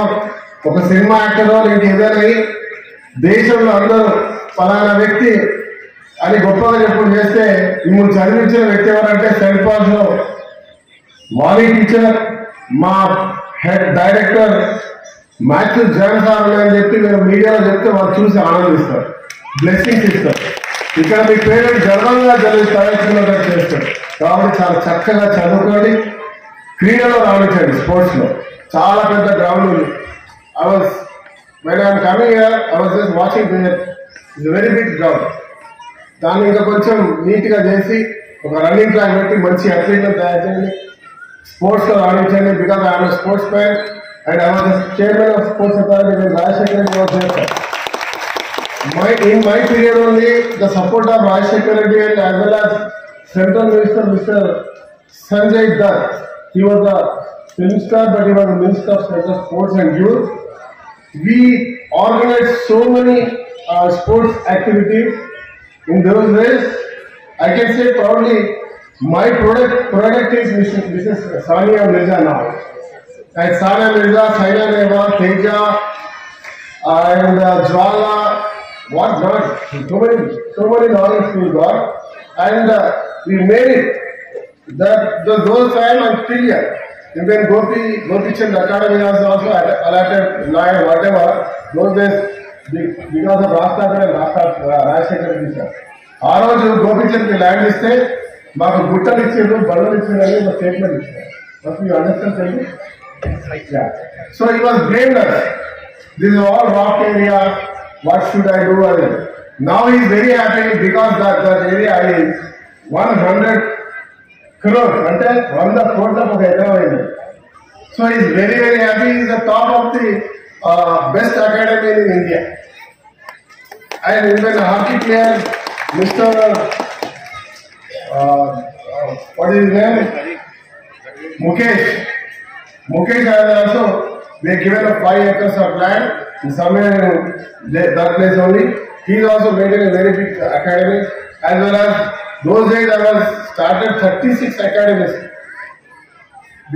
ఒక సినిమా యాక్టర్ ఇంక ఏదైనా దేశంలో అందరూ ఫలానా వ్యక్తి అని గొప్పగా చెప్పుడు చేస్తే మిమ్మల్ని చదివించిన వ్యక్తి ఎవరంటే సెంట్ పాల్స్ లో మాలీ టీచర్, మా head director Matthew Jagan sir అని చెప్పి మీరు మీడియాలో చెప్తే వాళ్ళు చూసి ఆనందిస్తారు, బ్లెస్సింగ్స్ ఇస్తారు. ఇక్కడ మీ పేరెంట్స్ గర్వంగా చదివిస్తున్నట్టు చేస్తారు. కాబట్టి చాలా చక్కగా చదువుకోండి, క్రీడలో రాణించండి. స్పోర్ట్స్ లో చాలా పెద్ద గ్రౌండ్ ఉంది. when I'm coming here, I was just watching there. It's a very big ground. దాన్ని ఇంకా కొంచెం నీట్గా చేసి ఒక రన్నింగ్ ట్రాక్ పెట్టి మంచి అథ్లీట్లను తయారు చేయండి, స్పోర్ట్స్లో రాణించండి. Because I'm sportsman and I was chairman of sports authority when Rajshekar Reddy was there. In my period only, the support of Rajshekar Reddy and as well as Central Minister Mr. Sanjay Dutt, he was the film star but he was the Minister of Central Sports and Youth. We organized so many sports activities in those days. I can say proudly, my product is Mrs. Sania Mirza now. And Sania Mirza, Saina Nehwal, Teja, and Jwala, what not? So many knowledge we got, and we made it. Those time I'm still here. Even Gopi Chand Academy was also allotted line, whatever. Those days, because of Rajshekar Reddy sir. ఆ రోజు గోపిచంద్కి land ఇస్తే మాకు గుట్టలు ఇచ్చారు, బండలు ఇచ్చారని ఒక statement ఇచ్చారు. Must you understand? Yeah. So he was blamed us. This is all rock area. What should I do? Now he is very happy because that area is 100 crores. అంటే 100 crores of ఎకరం అయింది. So he is very happy. He is the top of the best academy in India. And even a hockey player, Mr. What is his name? Mukesh has also, they given a 5 acres of land somewhere in that place only. He is also made a very big academy. As well as those days I was started 36 academies.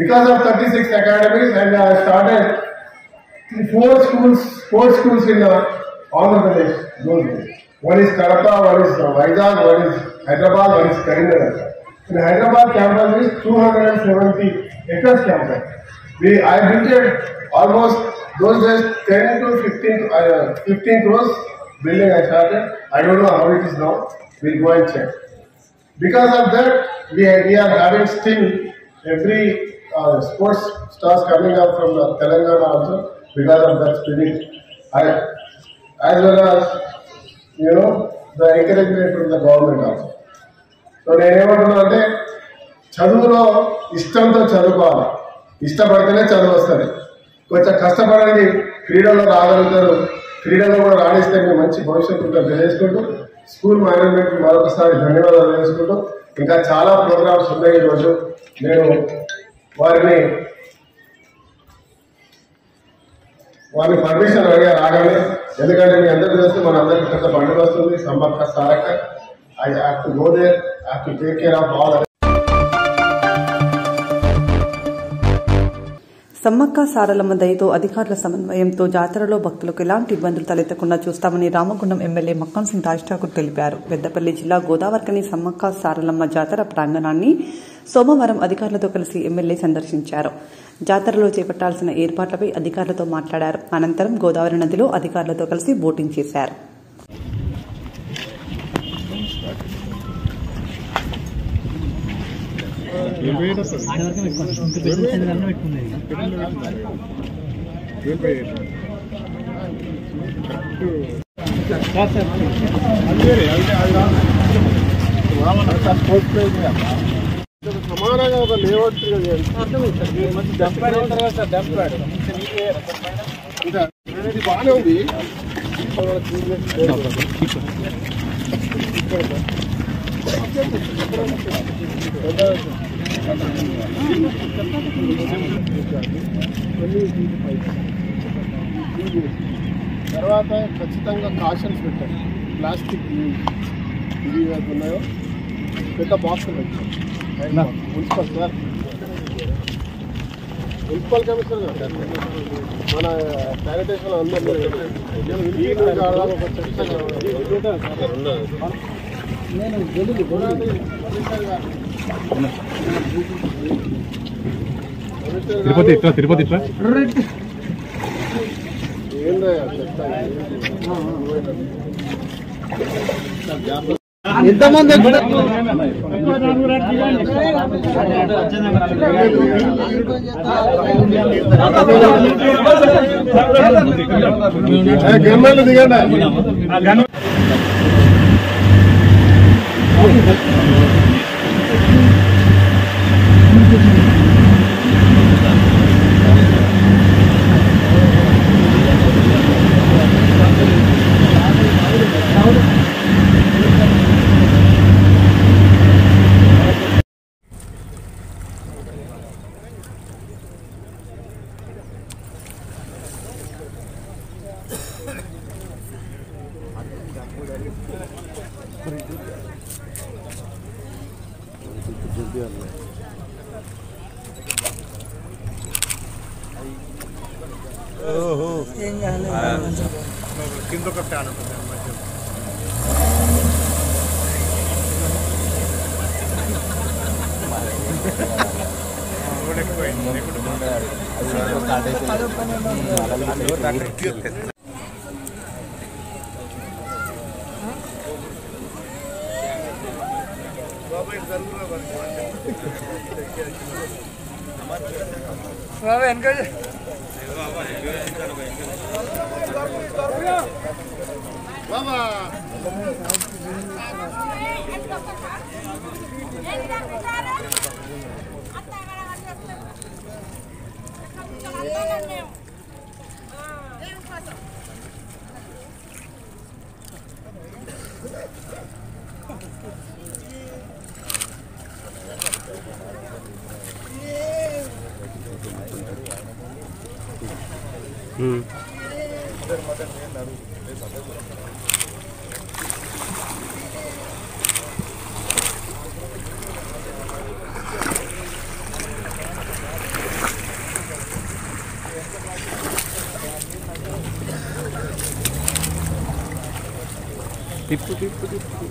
Because of 36 academies, and I started 4 schools in Andhra Pradesh. Those days. One is Kadapa, one is Vizag, one is Hyderabad, one is Karimnagar. In Hyderabad campus is 270 acres campus. I built it almost those days 10 to 15 crores building I started. I don't know how it is now. We'll go and check. Because of that, we are having still every sports stars coming up from Telangana also because of that spirit. As well as the encouragement from the government also. So నేనేమంటున్నా అంటే చదువులో ఇష్టంతో చదువుకోవాలి, ఇష్టపడితేనే చదువు వస్తుంది. కొంచెం కష్టపడండి, క్రీడల్లో రాగలుగుతారు, క్రీడల్లో కూడా రాణిస్తే మీరు మంచి భవిష్యత్తు తెలియజేసుకుంటూ స్కూల్ మేనేజ్మెంట్ మరొకసారి ధన్యవాదాలు తెలుసుకుంటూ ఇంకా చాలా ప్రోగ్రామ్స్ ఉన్నాయి. ఈరోజు నేను వారిని పర్మిషన్ అడిగా రాగానే, ఎందుకంటే మీ అందరికీ తెలిస్తే మన అందరికీ పెద్ద పండుగ వస్తుంది, Sammakka Sarakka. I have to go there, I have to take care of all. Sammakka Saralamma దయతో అధికారుల సమన్వయంతో జాతరలో భక్తులకు ఎలాంటి ఇబ్బందులు తలెత్తకుండా చూస్తామని రామగుండం ఎమ్మెల్యే మక్కన్ సింగ్ రాజ్ ఠాకూర్ తెలిపారు. పెద్దపల్లి జిల్లా గోదావరికని సమ్మక్క సారలమ్మ జాతర ప్రాంగణాన్ని సోమవారం అధికారులతో కలిసి ఎమ్మెల్యే సందర్శించారు. జాతరలో చేపట్టాల్సిన ఏర్పాట్లపై అధికారులతో మాట్లాడారు. అనంతరం గోదావరి నదిలో అధికారులతో కలిసి బోటింగ్ చేశారు. సమానంగా ఒక లేఅవుట్ మంచి డంప్ ఉంటారు కదా సార్, డంప్ ఇది బాగానే ఉంది. తర్వాత ఖచ్చితంగా కాషన్స్ పెట్టారు. ప్లాస్టిక్ ఇవి ఉన్నాయో పెద్ద బాక్సులు పెట్టారు. మున్సిపల్ సార్, మున్సిపల్ కమిషనర్ గారు మన శానిటేషన్ అందరూ తిరుపతి ఇట్లా ఏందయ్యా ఎంతమంది గన్మలు దిగండి. కింద ఒక ఫ్యాన్ ఉంటుంది తిప్పు తిప్పు తిప్పు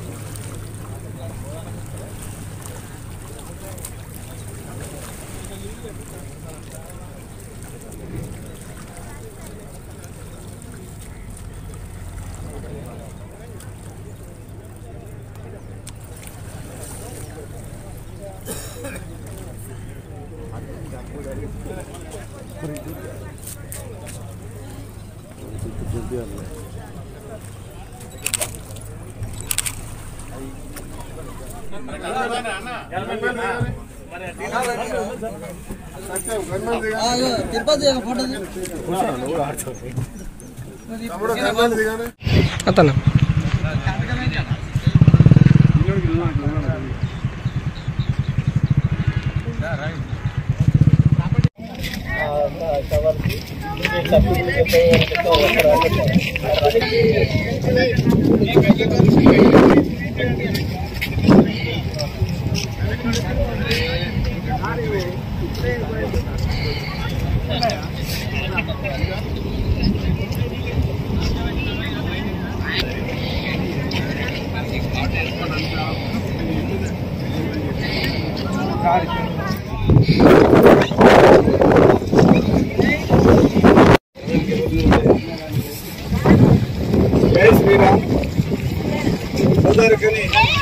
అతను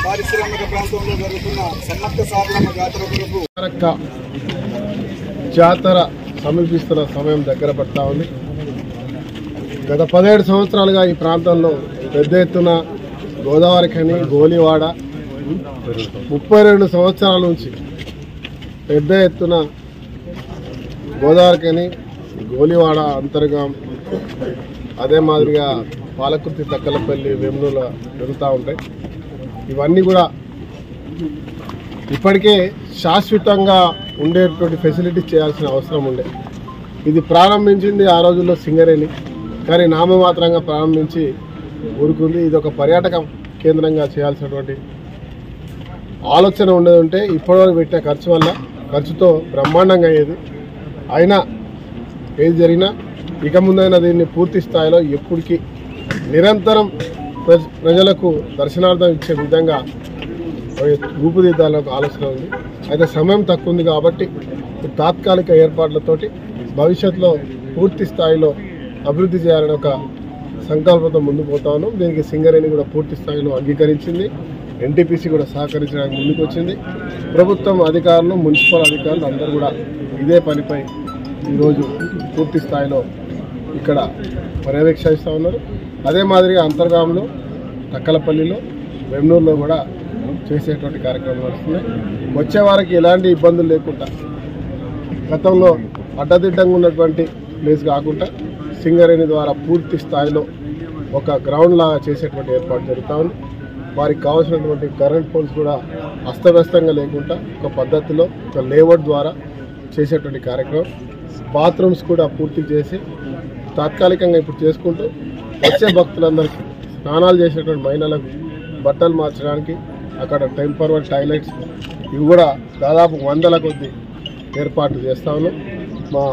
పారిశ్రామిక ప్రాంతంలో జరుగుతున్న సన్నక్క సారలమ్మ జాతర కొరకు జాతర సమీపిస్తున్న సమయం దగ్గర పడతా ఉంది. గత 17 సంవత్సరాలుగా ఈ ప్రాంతంలో పెద్ద ఎత్తున గోదావరి ఖని, గోలివాడ 32 సంవత్సరాల నుంచి పెద్ద ఎత్తున గోదావరి ఖని, గోలివాడ అంతర్గం అదే మాదిరిగా పాలకుర్తి, తక్కలపల్లి, వేములూరు జరుగుతూ ఉంటాయి. ఇవన్నీ కూడా ఇప్పటికే శాశ్వతంగా ఉండేటువంటి ఫెసిలిటీ చేయాల్సిన అవసరం ఉండే. ఇది ప్రారంభించింది ఆ రోజుల్లో సింగరేణి, కానీ నామమాత్రంగా ప్రారంభించి ఊరుకుంది. ఇది ఒక పర్యాటక కేంద్రంగా చేయాల్సినటువంటి ఆలోచన ఉండేది ఉంటే ఇప్పటివరకు పెట్టిన ఖర్చుతో బ్రహ్మాండంగా అయ్యేది. అయినా ఏది జరిగినా ఇక ముందైనా దీన్ని పూర్తి స్థాయిలో ఎప్పటికీ నిరంతరం ప్రజలకు దర్శనార్థం ఇచ్చే విధంగా రూపుదిద్దాలని ఆలోచన ఉంది. అయితే సమయం తక్కువ ఉంది కాబట్టి తాత్కాలిక ఏర్పాట్లతోటి భవిష్యత్తులో పూర్తి స్థాయిలో అభివృద్ధి చేయాలని ఒక సంకల్పంతో ముందుకు పోతాను. దీనికి సింగరేణి కూడా పూర్తి స్థాయిలో అంగీకరించింది. ఎన్టీపీసీ కూడా సహకరించడానికి ముందుకు వచ్చింది. ప్రభుత్వం అధికారులు, మున్సిపల్ అధికారులు అందరూ కూడా ఇదే పనిపై ఈరోజు పూర్తి స్థాయిలో ఇక్కడ పర్యవేక్షిస్తూ ఉన్నారు. అదే మాదిరిగా అంతర్గాంలో, తక్కలపల్లిలో, వెమ్నూరులో కూడా చేసేటువంటి కార్యక్రమాలు నడుస్తున్నాయి. వచ్చే వారికి ఎలాంటి ఇబ్బందులు లేకుండా గతంలో అడ్డదిడ్డంగా ఉన్నటువంటి ప్లేస్ కాకుండా సింగరేణి ద్వారా పూర్తి స్థాయిలో ఒక గ్రౌండ్ లాగా చేసేటువంటి ఏర్పాటు జరుగుతూ ఉంది. వారికి కావాల్సినటువంటి కరెంట్ పోల్స్ కూడా అస్తవ్యస్తంగా లేకుండా ఒక పద్ధతిలో ఒక లేఅవుట్ ద్వారా చేసేటువంటి కార్యక్రమం. బాత్రూమ్స్ కూడా పూర్తి చేసి తాత్కాలికంగా ఇప్పుడు చేసుకుంటూ వచ్చే భక్తులందరికీ స్నానాలు చేసేటువంటి మహిళలకు బట్టలు మార్చడానికి అక్కడ టెంపర్వర్ టాయిలెట్స్ ఇవి కూడా దాదాపు 100ల కొద్ది ఏర్పాటు చేస్తా ఉన్నాం. మా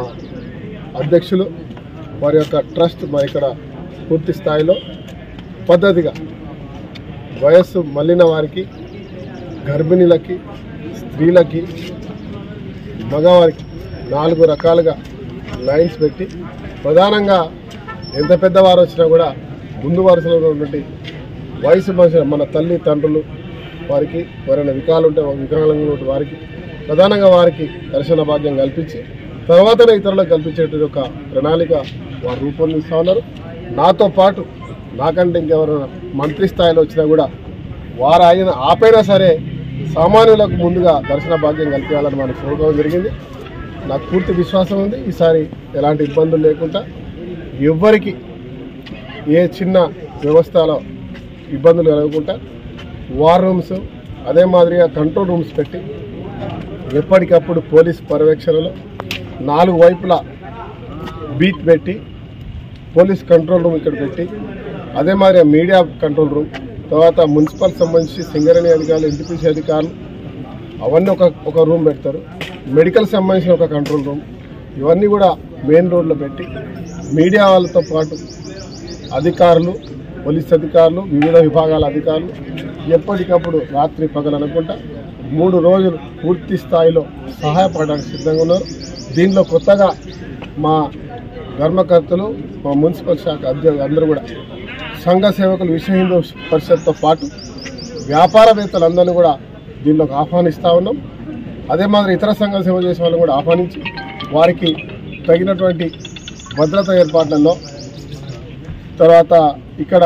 అధ్యక్షులు వారి యొక్క ట్రస్ట్ మా ఇక్కడ పూర్తి స్థాయిలో పద్ధతిగా వయస్సు మళ్ళిన వారికి, గర్భిణీలకి, స్త్రీలకి, మగవారికి 4 రకాలుగా లైన్స్ పెట్టి ప్రధానంగా ఎంత పెద్దవారు వచ్చినా కూడా ముందు వరుసలో ఉన్నటువంటి వయసు మనుషులు, మన తల్లి తండ్రులు, వారికి ఎవరైనా వికలాంగులు వారికి ప్రధానంగా వారికి దర్శన భాగ్యం కల్పించి తర్వాతనే ఇతరులకు కల్పించేటువంటి ఒక ప్రణాళిక వారు రూపొందిస్తూ ఉన్నారు. నాతో పాటు నాకంటే ఇంకెవరైనా మంత్రి స్థాయిలో వచ్చినా కూడా వారు ఆపైనా సరే సామాన్యులకు ముందుగా దర్శన భాగ్యం కల్పించాలని మనకు కోరుకోవడం జరిగింది. నాకు పూర్తి విశ్వాసం ఉంది. ఈసారి ఎలాంటి ఇబ్బందులు లేకుండా ఎవ్వరికి ఏ చిన్న వ్యవస్థలో ఇబ్బందులు కలగకుండా వార్ రూమ్స్, అదే మాదిరిగా కంట్రోల్ రూమ్స్ పెట్టి ఎప్పటికప్పుడు పోలీస్ పర్యవేక్షణలో 4 వైపులా బీట్ పెట్టి పోలీస్ కంట్రోల్ రూమ్ ఇక్కడ పెట్టి అదే మాదిరిగా మీడియా కంట్రోల్ రూమ్, తర్వాత మున్సిపల్ సంబంధించి సింగరేణి అధికారులు, ఎన్టీపీసీ అధికారులు అవన్నీ ఒక రూమ్ పెడతారు. మెడికల్ సంబంధించిన ఒక కంట్రోల్ రూమ్, ఇవన్నీ కూడా మెయిన్ రోడ్లో పెట్టి మీడియా వాళ్ళతో పాటు అధికారులు, పోలీస్ అధికారులు, వివిధ విభాగాల అధికారులు ఎప్పటికప్పుడు రాత్రి పగలనుకుంటా 3 రోజులు పూర్తి స్థాయిలో సహాయపడడానికి సిద్ధంగా ఉన్నారు. దీనిలో కొత్తగా మా ధర్మకర్తలు, మా మున్సిపల్ శాఖ అధ్యక్షులు అందరూ కూడా సంఘ సేవకులు, విశ్వ హిందూ పరిషత్తో పాటు వ్యాపారవేత్తలందరినీ కూడా దీనిలోకి ఆహ్వానిస్తూ ఉన్నాం. అదే మాదిరి ఇతర సంఘ సేవ చేసే వాళ్ళని కూడా ఆహ్వానించి వారికి తగినటువంటి భద్రత ఏర్పాట్లలో, తర్వాత ఇక్కడ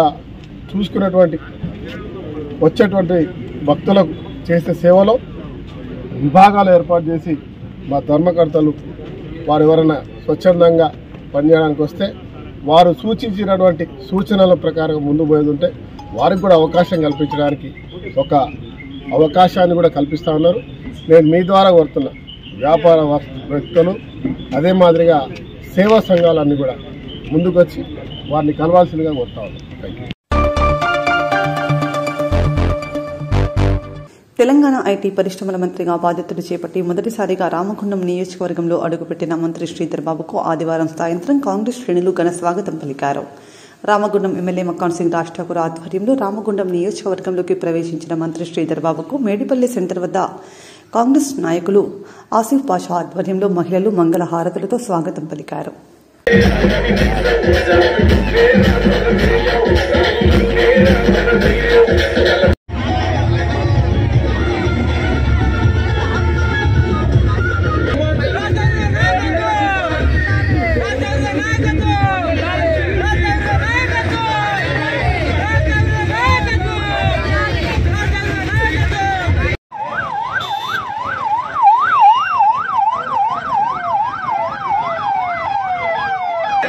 చూసుకున్నటువంటి వచ్చేటువంటి భక్తులకు చేసే సేవలో విభాగాలు ఏర్పాటు చేసి మా ధర్మకర్తలు వారు ఎవరైనా స్వచ్ఛందంగా పనిచేయడానికి వస్తే వారు సూచించినటువంటి సూచనల ప్రకారం ముందు పోయేది ఉంటే వారికి కూడా అవకాశం కల్పించడానికి ఒక అవకాశాన్ని కూడా కల్పిస్తూ ఉన్నారు. నేను మీ ద్వారా కోరుతున్నా వ్యాపార వ్యక్తులు, అదే మాదిరిగా సేవా సంఘాలన్నీ కూడా ముందుకొచ్చి వారిని కలవాల్సిందిగా కోరుతా ఉన్నాను. Thank you. తెలంగాణ ఐటీ పరిశ్రమల మంత్రిగా బాధ్యతలు చేపట్టి మొదటిసారిగా రామగుండం నియోజకవర్గంలో అడుగుపెట్టిన మంత్రి శ్రీధర్ బాబుకు ఆదివారం సాయంత్రం కాంగ్రెస్ శ్రేణులు ఘన స్వాగతం పలికారు. రామగుండం ఎమ్మెల్యే మక్కాన్ సింగ్ రాజ్ ఠాకూర్ ఆధ్వర్యంలో రామగుండం నియోజకవర్గంలోకి ప్రవేశించిన మంత్రి శ్రీధర్ బాబుకు మేడిపల్లి సెంటర్ వద్ద కాంగ్రెస్ నాయకులు ఆసిఫ్ పాషా ఆధ్వర్యంలో మహిళలు మంగళ హారతులతో స్వాగతం పలికారు.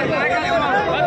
Come on.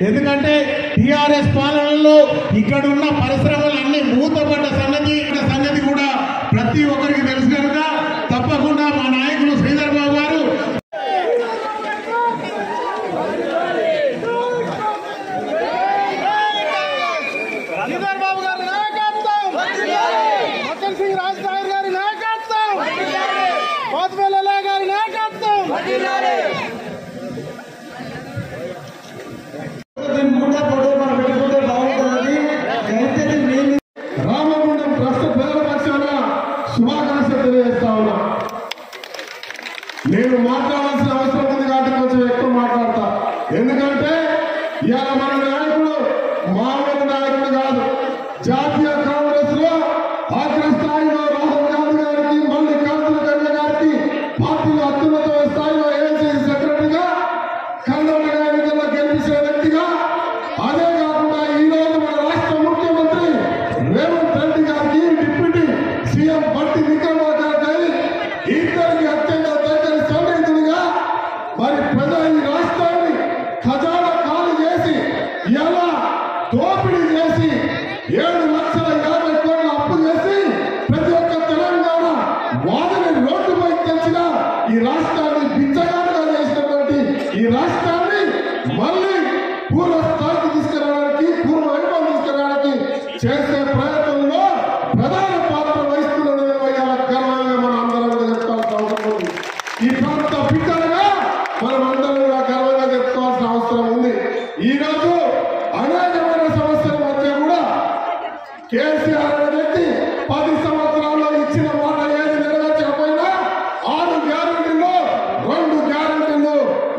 ఎందుకంటే టిఆర్ఎస్ పాలనలో ఇక్కడ ఉన్న పరిశ్రమలన్నీ మూతపడ్డ సంగతి కూడా ప్రతి ఒక్కరికి తెలుసు కనుక తప్పకుండా మా నాయకులు శ్రీధర్ బాబు గారు రామగుండం ట్రస్ట్ ప్రజల పక్షాన శుభాకాంక్షలు తెలియజేస్తా ఉన్నా. నేను మాట్లాడాల్సిన అవసరం ఉంది కాబట్టి కొంచెం ఎక్కువ మాట్లాడతా. ఎందుకంటే ఇవాళ మన నాయకుడు మామూలు నాయకుడు కాదు. జాతీయ కాంగ్రెస్ లో అగ్రస్థాయిలో రాహుల్ గాంధీ గారికి, మల్లికార్జున ఖర్గే గారికి పార్టీలో అత్యున్నత స్థాయిలో ఏఐసీసీ సెక్రటరీగా, కర్ణాటక ఎన్నికల్లో గెలిపించిన వ్యక్తిగా, అదే కాకుండా ఈ రోజు మన రాష్ట్ర ముఖ్యమంత్రి రేవంత్ రెడ్డి గారికి డిప్యూటీ సీఎం బట్టి విక్రమార్క ఇద్దరికి అత్యంత దగ్గర సన్నిహితుడిగా మరి ప్రజా ఈ రాష్ట్రాన్ని ఖజానా ఖాళీ చేసి ఎలా దోపిడీ చేసి 7,50,000 కోట్ల అప్పు చేసి ప్రతి ఒక్క తెలంగాణ వాదిని రోడ్డుపై తెచ్చిన ఈ రాష్ట్రాన్ని బిచ్చగాడుగా చేసినటువంటి ఈ రాష్ట్రాన్ని మళ్ళీ పూర్వ స్థాయికి తీసుకురావడానికి, పూర్వ వైభవం తీసుకురావడానికి చేసే ప్రయత్నంలో ప్రధాన పాత్ర వహిస్తున్నది గర్వంగా మనం అందరం కూడా చెప్పుకోవాల్సిన అవసరం ఉంది. ఈ ప్రాంత బిడ్డలుగా మనం అందరం కూడా గర్వంగా చెప్పుకోవాల్సిన అవసరం ఉంది. ఈ రోజు అనేకమైన సమస్యల మధ్య కూడా కేసీఆర్ అనే వ్యక్తి 10 సంవత్సరాల్లో ఇచ్చిన మాట ఏది నెరవేర్చకపోయినా 6 గ్యారెంటీల్లో 2 గ్యారెంటీలు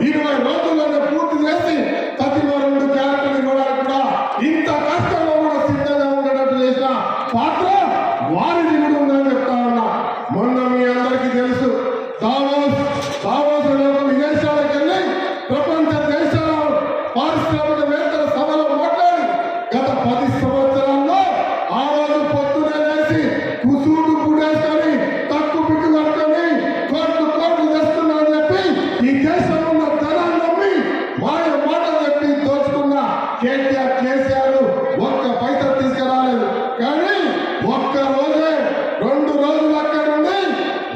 20 రోజుల్లోనే పూర్తి చేసి తగిన 2 గ్యారెంటీలు ఇవ్వడానికి కూడా ఇంత కష్టంలో కూడా సిద్ధంగా ఉండేటట్టు చేసిన పాత్ర వారిది కూడా ఉందని చెప్తా ఉన్నా. మొన్న మీ అందరికీ తెలుసు, దావోస్ విదేశాలకు వెళ్ళి ప్రపంచ దేశాల పారిశ్రామికవేత్తల సభలో మాట్లాడి గత 10 సంవత్సరాల్లో ఆ రోజు పొద్దునే లేచి కుసూటు కూడేసుకొని తక్కు పిక్కు కట్టుకొని కోట్లు తెస్తున్నా అని చెప్పి ఈ దేశంలో ఉన్న ధనాన్ని నమ్మి మాటలు చెప్పి దోచుకున్న కేసీఆర్ ఒక్క పైసా తీసుకురాలేదు. కానీ ఒక్క రోజే 2 రోజులు అక్కడ ఉండి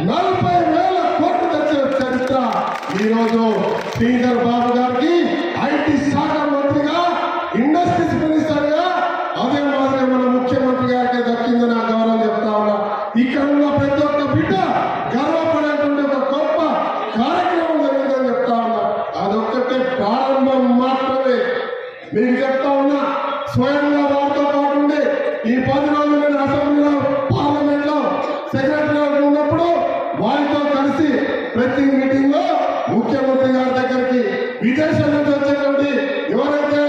40,000 కోట్లు తెచ్చిన చరిత్ర ఈ రోజు శ్రీధర్ బాబు గారికి ఐటీ శాఖ మంత్రిగా, ఇండస్ట్రీస్ మినిస్టర్ గా, అదే మాదిరిగా మన ముఖ్యమంత్రి గారికి దక్కింది. నా గౌరవం చెప్తా ఉన్నా. ఇక్కడ ఉన్న ప్రతి ఒక్క బిడ్డ గర్వపడేటువంటి ఒక గొప్ప కార్యక్రమం జరిగిందని చెప్తా ఉన్నా. అదొక్కటే ప్రారంభం మాత్రమే. మీకు చెప్తా ఉన్నా, స్వయంగా వారితో పాటు ఉండి ఈ 10 రోజులు నేను అసెంబ్లీలో, పార్లమెంట్ లో సెక్రటరీ ఉన్నప్పుడు వారితో కలిసి ప్రతి మీటింగ్ లో ముఖ్యమంత్రి గారి దగ్గరికి విదేశం నుంచి వచ్చేటువంటి ఎవరైతే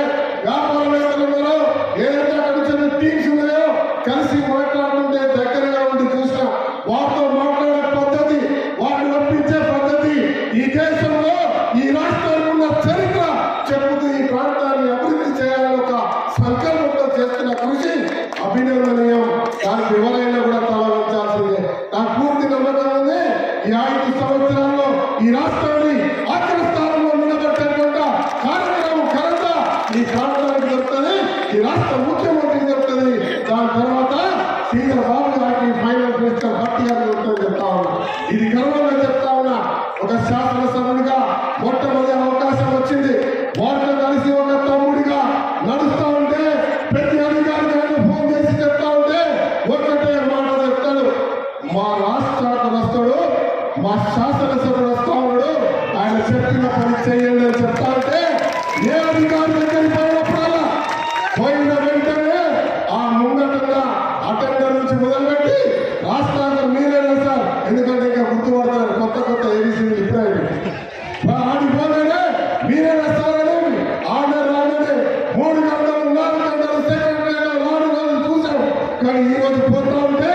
వ్యాపారవేత్తలు ఉన్నారో, ఏదైతే అక్కడ వచ్చిన టీమ్స్ ఉన్నాయో కలిసి మాట్లాడుతుంటే దగ్గరగా ఉండి చూసిన వారితో మాట్లాడే పద్ధతి, వారిని ఒప్పించే పద్ధతి, ఈ దేశంలో ఈ రాష్ట్రంలో ఉన్న చరిత్ర చెబుతూ ఈ ప్రాంతాన్ని అభివృద్ధి చేయాలని ఒక సంకల్పంతో చేస్తున్న కృషి అభినందనీయం. దానికి ఎవరైనా కూడా తలవంచాల్సిందే. నాకు పూర్తి నమ్మకం ఉంది, ఈ 5 సంవత్సరాల్లో ఈ రాష్ట్రాన్ని అగ్రస్థానంలో నిలబెట్టేటువంటి కార్యక్రమం ఘనత ఈ ప్రాంతానికి దొరుకుతుంది, ఈ రాష్ట్ర ముఖ్యమంత్రికి దొరుకుతుంది. దాని తర్వాత శ్రీధర్ బాబు గారికి ఫైనాన్స్ మినిస్టర్ భట్టి గారికి దొరుకుతుంది చెప్తా ఉన్నా. ఇది గర్వంగా చెప్తా ఉన్నా. ఒక శాసనసభ్యుడిగా మొట్టమొదటి అవకాశం వచ్చింది. వారితో కలిసి ఒక తమ్ముడిగా నడుస్తా ఉంటే ప్రతి అధికారికి ఫోన్ చేసి చెప్తా ఉంటే ఒక్కటే మాట చెప్తాడు, మా రాష్ట్రానికి వస్తాడు, మా శాసనసభ్యుడు వస్తా ఉన్నాడు, ఆయన చెప్పిన పని చేయండి అని చెప్తా ఉంటే ఏ అధికారి దగ్గరికి పోయినప్పుడల్లా పోయిన వెంటనే ఆ ముంగటంగా అటెండర్ నుంచి మొదలుపెట్టి రాష్ట్రానికి మీరేనా సార్, ఎందుకంటే ఇంకా గుర్తుపడతారు కొత్త ఏబీసీలు ఇప్పుడైనా ఆడిపోగానే మీరేనా సార్ అని ఆర్డర్ రాగానే 3 గంటలు 4 గంటలు సెక్రటరీలో 4 రోజులు చూసాం. కానీ ఈ రోజు పోతా ఉంటే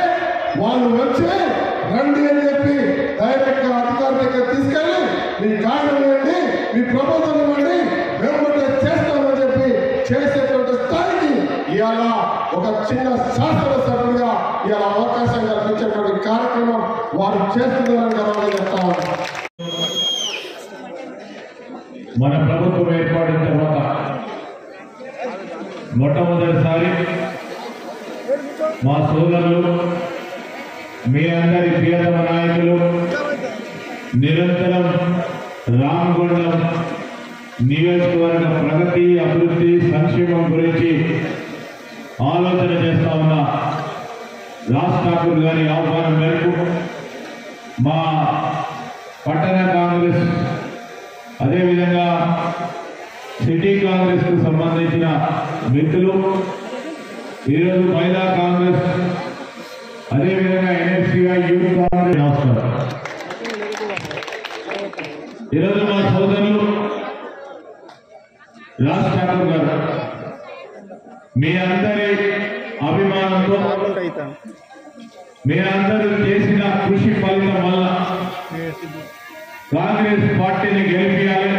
వాళ్ళు వచ్చి రండి అని చెప్పి డైరెక్ట్ గా అధికారి దగ్గర తీసుకెళ్ళి మీ కారణం ఇవ్వండి, మీ ప్రపోజల్ ఇవ్వండి, వెంబడే చేస్తామని చెప్పి చేసేటువంటి స్థాయికి ఇవాళ ఒక చిన్న శాసనసభ్యుడిగా ఇవాళ అవకాశం కల్పించేటువంటి కార్యక్రమం వారు చేస్తున్నారని గర్వంగా చెప్తా ఉన్నారు. మన ప్రభుత్వం ఏర్పడిన తర్వాత మీ అందరి ప్రియతమ నాయకులు నిరంతరం రామగుండం నియోజకవర్గ ప్రగతి, అభివృద్ధి, సంక్షేమం గురించి ఆలోచన చేస్తా ఉన్న రాజ్ ఠాకూర్ గారి ఆహ్వానం మేరకు మా పట్టణ కాంగ్రెస్ అదేవిధంగా సిటీ కాంగ్రెస్ కు సంబంధించిన మిత్రులు, ఈరోజు మహిళా కాంగ్రెస్ అదేవిధంగా ఎన్ఎస్సీఐ యూత్ కాంగ్రెస్ నమస్కారం. ఈరోజు మా సోదరులు రాజ్ ఠాకూర్ గారు మీ అందరి అభిమానంతో మీరందరూ చేసిన కృషి ఫలితం వల్ల కాంగ్రెస్ పార్టీని గెలిపించాలి,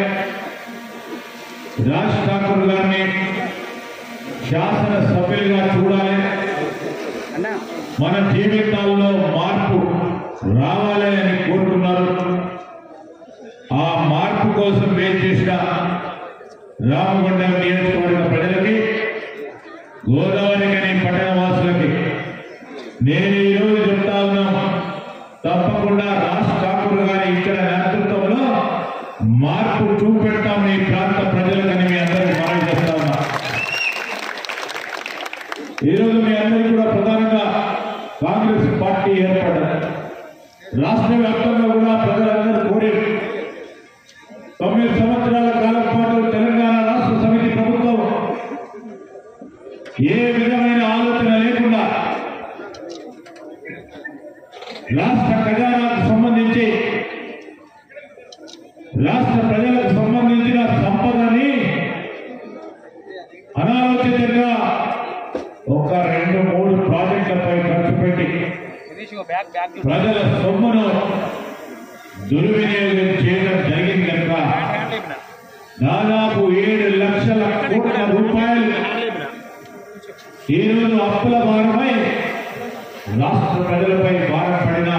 రాజ్ ఠాకూర్ గారిని శాసన సభ్యులుగా చూడాలి, మన జీవితాల్లో మార్పు రావాలి అని కోరుకున్నారు. ఆ మార్పు కోసం వేచి చేసిన రామగుండం నియోజకవర్గ ప్రజలకి, గోదావరికని పట్టణ వాసులకి నేను ఈరోజు చెప్తా ఉన్నాను, తప్పకుండా రాజ్ ఠాకూర్ గారి ఇక్కడ నేతృత్వంలో మార్పు చూపెడతాం ఈ ప్రాంత ప్రజలకని మీ అందరికీ మనవి చేస్తా ఉన్నా. ఈరోజు మీ అందరికీ కూడా ప్రధానంగా కాంగ్రెస్ పార్టీ ఏర్పడ్డది. రాష్ట్ర వ్యాప్తంగా కూడా ప్రజలందరూ కోరి 9 సంవత్సరాల కాలం పాటు తెలంగాణ రాష్ట్ర సమితి ప్రభుత్వం ఏ విధమైన ఆలోచన లేకుండా రాష్ట్ర ఖజానాకు సంబంధించి రాష్ట్ర ప్రజలకు సంబంధించిన సంపదని అనాలోచితంగా ఒక 2-3 ప్రాజెక్టులపై ఖర్చు పెట్టి ప్రజల సొమ్మును దుర్వినియోగం చేయడం జరిగింది కనుక దాదాపు 7 లక్షల కోట్ల రూపాయలు ఈరోజు అప్పుల భారమై రాష్ట్ర ప్రజలపై భారం పడిన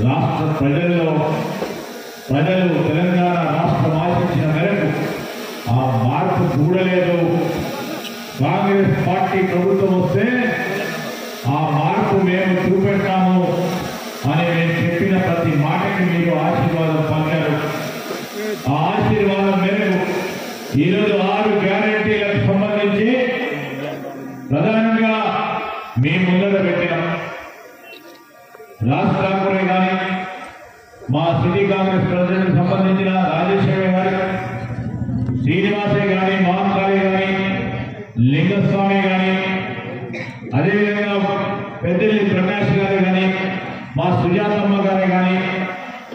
రాష్ట్ర ప్రజలు తెలంగాణ రాష్ట్రం ఆశించిన మేరకు ఆ మార్పు చూడలేదు. కాంగ్రెస్ పార్టీ ప్రభుత్వం వస్తే ఆ మార్పు మేము చూపెట్టాము అని నేను చెప్పిన ప్రతి మాటకి మీరు ఆశీర్వాదం పలికారు. ఆ ఆశీర్వాదం మేరకు ఈరోజు 6 గ్యారెంటీలకు సంబంధించి ప్రధానంగా మీ ముందర పెట్టిన రాజ్ ఠాకూర్ కానీ, మా సిటీ కాంగ్రెస్ ప్రెసిడెంట్ సంబంధించిన రాజేశ్వరి గారి, శ్రీనివాసే కానీ, మహాకాళి కానీ, లింగస్వామి కానీ, అదేవిధంగా పెద్దల్లి ప్రకాష్ గారు కానీ, మా సుజాతమ్మ గారు కానీ,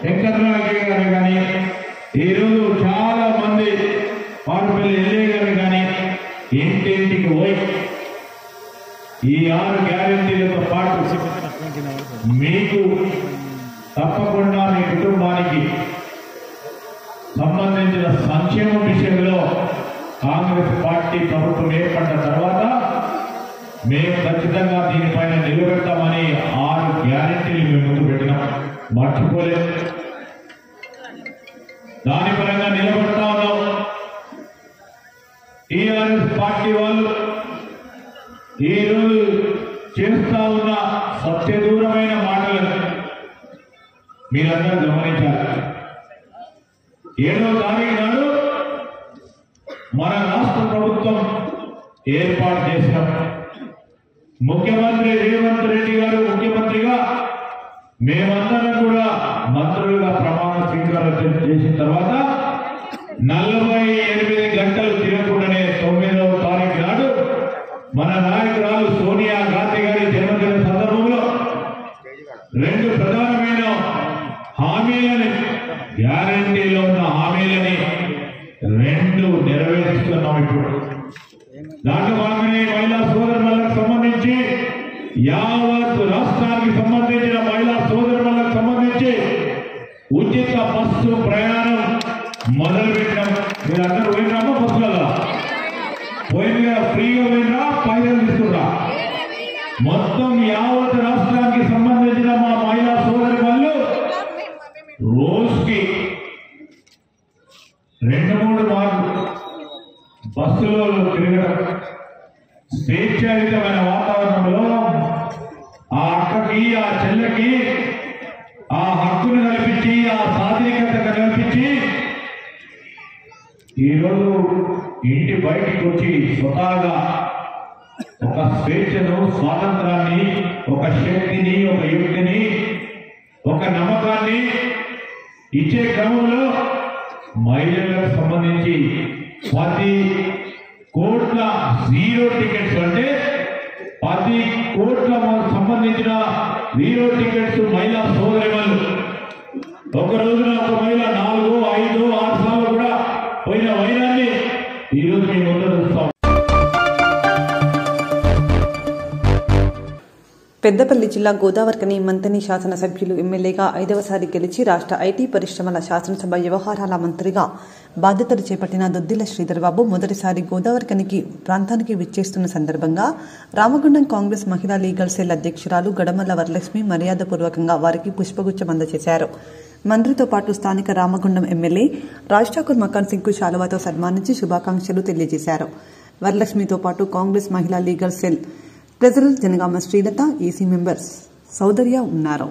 వెంకటరామయ్య గారు కానీ, ఈరోజు చాలా మంది పాడుపల్లి ఎల్ఏ గారు కానీ ఇంటింటికి పోయి ఈ 6 గ్యారెంటీలతో పాటు మీకు తప్పకుండా మీ కుటుంబానికి సంబంధించిన సంక్షేమ విషయంలో కాంగ్రెస్ పార్టీ ప్రభుత్వం ఏర్పడిన తర్వాత మేము ఖచ్చితంగా దీనిపైన నిలబెడతామని 6 గ్యారెంటీలు మేము ముందు పెట్టినాం, మర్చిపోలేదు. దాని పరంగా నిలబడతా ఉన్నాం. టీఆర్ఎస్ పార్టీ వాళ్ళు ఈరోజు చేస్తా ఉన్న సత్యదూరమైన మాటలను మీరందరూ గమనించాలి. 7వ తారీఖు నాడు మన రాష్ట్ర ప్రభుత్వం ఏర్పాటు చేసినాం. ముఖ్యమంత్రి రేవంత్ రెడ్డి గారు ముఖ్యమంత్రిగా, మేమందరం కూడా మంత్రులుగా ప్రమాణ స్వీకారం చేసిన తర్వాత 48 గంటలు తిరగకుండానే 9వ తారీఖు నాడు మన నాయకురాలు సోనియా గాంధీ గారి జన్మదిన సందర్భంలో 2 ప్రధానమైన హామీలని, గ్యారంటీలో ఉన్న హామీలని 2 నెరవేరుస్తున్నాం. ఇప్పుడు దాంట్లో భాగంగానే మహిళా సోదరులకు సంబంధించి యావత్ రాష్ట్రానికి సంబంధించిన మహిళా సోదరులకు సంబంధించి ఉచిత బస్సు ప్రయాణం మొదలుపెట్టాం. మీరు అందరూ పోయినామా? బస్సులలో పోయినగా ఫ్రీగా పోయినా, పైసలు తీసుకురా. మొత్తం యావత్ రాష్ట్రానికి సంబంధించిన మా మహిళా సోదరి వాళ్ళు రోజుకి 2-3 మార్లు బస్సులో తిరగడం, స్వేచ్ఛాయుతమైన వాతావరణంలో ఆ అక్కకి, ఆ ప్రజలకి ఆ హక్కును కల్పించి ఆ సాధికారత కల్పించి ఈరోజు ఇంటి బయటికి వచ్చి స్వతహాగా ఒక స్వేచ్ఛను, స్వాతంత్రాన్ని, ఒక శక్తిని, ఒక యుక్తిని, ఒక నమ్మకాన్ని ఇచ్చే క్రమంలో మహిళలకు సంబంధించి 10 కోట్ల జీరో టికెట్స్ అంటే 10 కోట్ల సంబంధించిన జీరో టికెట్స్ మహిళా సోదరిమణులు ఒక రోజున ఒక మహిళ 4, 5, 6 సార్లు కూడా పోయిన వైరాన్ని ఈరోజు మేము ముందు చూస్తాం. పెద్దపల్లి జిల్లా గోదావరికని మంతని శాసనసభ్యులు ఎమ్మెల్యేగా 5వసారి గెలిచి రాష్ట్ర ఐటీ పరిశ్రమల శాసనసభ వ్యవహారాల మంత్రిగా బాధ్యతలు చేపట్టిన దుద్దిల శ్రీధర్బాబు మొదటిసారి గోదావరికనికి ప్రాంతానికి విచ్చేస్తున్న సందర్భంగా రామగుండం కాంగ్రెస్ మహిళా లీగల్ సెల్ అధ్యక్షురాలు గడమల్ల వరలక్ష్మి మర్యాదపూర్వకంగా వారికి పుష్పగుచ్చం అందజేశారు. మంత్రితో పాటు స్థానిక రామగుండం ఎమ్మెల్యే రాజ్ ఠాకూర్ మకాన్ సింగ్కు శాలువాతో సన్మానించి శుభాకాంక్షలు తెలియజేశారు. వరలక్ష్మితో పాటు కాంగ్రెస్ మహిళా legal cell treasurer Janagama Srilatha, EC members Soudarya ఉన్నారు.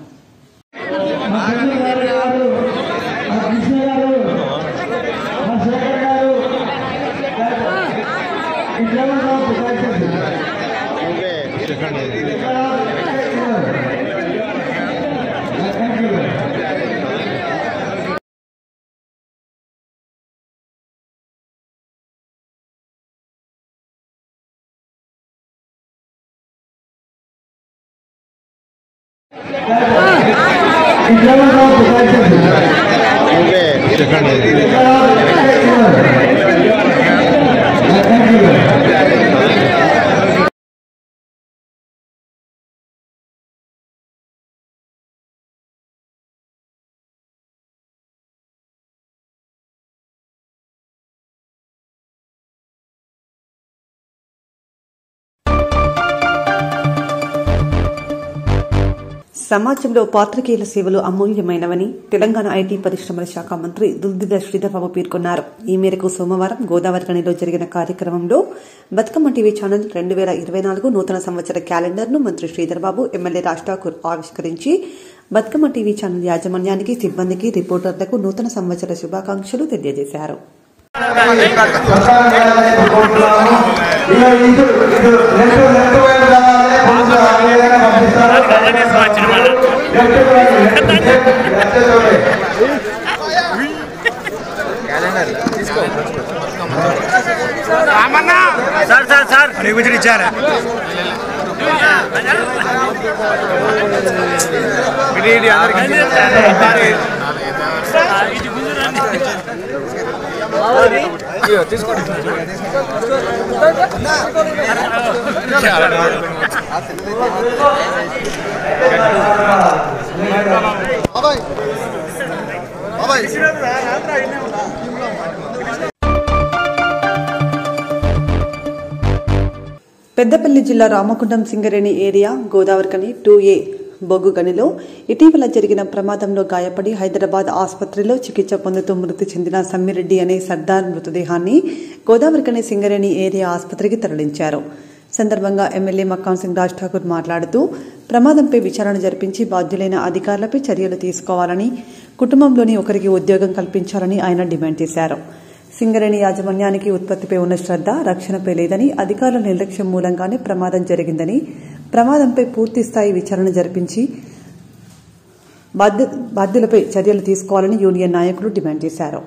సమాజంలో పాత్రికేయుల సేవలు అమూల్యమైనవని తెలంగాణ ఐటీ పరిశ్రమల శాఖ మంత్రి దుద్దిల శ్రీధర్బాబు పేర్కొన్నారు. ఈ మేరకు సోమవారం గోదావరికనిలో జరిగిన కార్యక్రమంలో బతుకమ్మ టీవీ ఛానల్ 2024 నూతన సంవత్సర క్యాలెండర్ను మంత్రి శ్రీధర్బాబు, ఎమ్మెల్యే రాజ్ ఠాకూర్ ఆవిష్కరించి బతుకమ్మ టీవీ ఛానల్ యాజమాన్యానికి, సిబ్బందికి, రిపోర్టర్లకు నూతన సంవత్సర శుభాకాంక్షలు తెలియజేశారు. సార్ ఇచ్చారా తీసుకోండి. పెద్దపల్లి జిల్లా రామగుండం సింగరేణి ఏరియా గోదావరికని 2A బొగ్గు గనిలో ఇటీవల జరిగిన ప్రమాదంలో గాయపడి హైదరాబాద్ ఆసుపత్రిలో చికిత్స పొందుతూ మృతి చెందిన సమ్మిరెడ్డి అనే సర్దార్ మృతదేహాన్ని గోదావరికని సింగరేణి ఏరియా ఆసుపత్రికి తరలించారు. సందర్భంగా ఎమ్మెల్యే మక్కాన్ సింగ్ రాజ్ ఠాకూర్ మాట్లాడుతూ ప్రమాదంపై విచారణ జరిపించి బాధ్యులైన అధికారులపై చర్యలు తీసుకోవాలని, కుటుంబంలోని ఒకరికి ఉద్యోగం కల్పించాలని ఆయన డిమాండ్ చేశారు. సింగరేణి యాజమాన్యానికి ఉత్పత్తిపై ఉన్న శ్రద్ధ, రక్షణపై లేదని, అధికారుల నిర్లక్ష్యం మూలంగానే ప్రమాదం జరిగిందని, ప్రమాదంపై పూర్తిస్థాయి విచారణ జరిపించి బాధ్యులపై చర్యలు తీసుకోవాలని యూనియన్ నాయకులు డిమాండ్ చేశారు.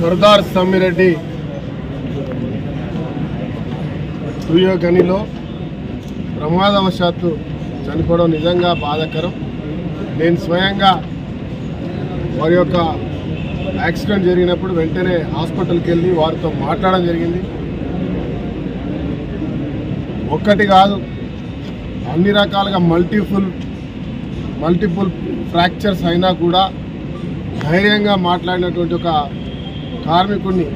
సర్దార్ సమ్మిరెడ్డి సూర్యగనిలో ప్రమాదవశాత్తు చనిపోవడం నిజంగా బాధాకరం. నేను స్వయంగా వారి యొక్క యాక్సిడెంట్ జరిగినప్పుడు వెంటనే హాస్పిటల్కి వెళ్ళి వారితో మాట్లాడడం జరిగింది. ఒక్కటి కాదు, అన్ని రకాలుగా మల్టిపుల్ ఫ్రాక్చర్స్ అయినా కూడా ధైర్యంగా మాట్లాడినటువంటి ఒక కార్మికుడిని,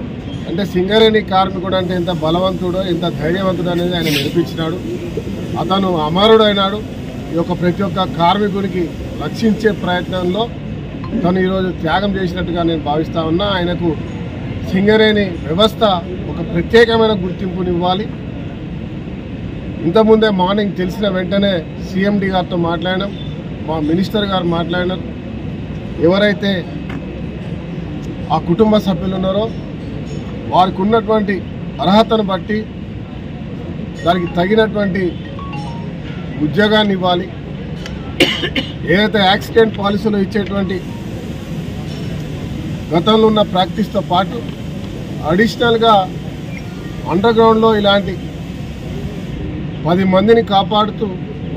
అంటే సింగరేణి కార్మికుడు అంటే ఎంత బలవంతుడో ఎంత ధైర్యవంతుడు అనేది ఆయన నిరూపించినాడు. అతను అమరుడైనాడు. ఈ యొక్క ప్రతి ఒక్క కార్మికునికి రక్షించే ప్రయత్నంలో తను ఈరోజు త్యాగం చేసినట్టుగా నేను భావిస్తా ఉన్నా. ఆయనకు సింగరేణి వ్యవస్థ ఒక ప్రత్యేకమైన గుర్తింపునివ్వాలి. ఇంతకుముందే మార్నింగ్ తెలిసిన వెంటనే సిఎండి గారితో మాట్లాడినాం, మా మినిస్టర్ గారు మాట్లాడినారు. ఎవరైతే ఆ కుటుంబ సభ్యులు ఉన్నారో వారికి ఉన్నటువంటి అర్హతను బట్టి దానికి తగినటువంటి ఉద్యోగాన్ని ఇవ్వాలి. ఏదైతే యాక్సిడెంట్ పాలసీలో ఇచ్చేటువంటి గతంలో ఉన్న ప్రాక్టీస్తో పాటు అడిషనల్గా అండర్ గ్రౌండ్లో ఇలాంటి 10 మందిని కాపాడుతూ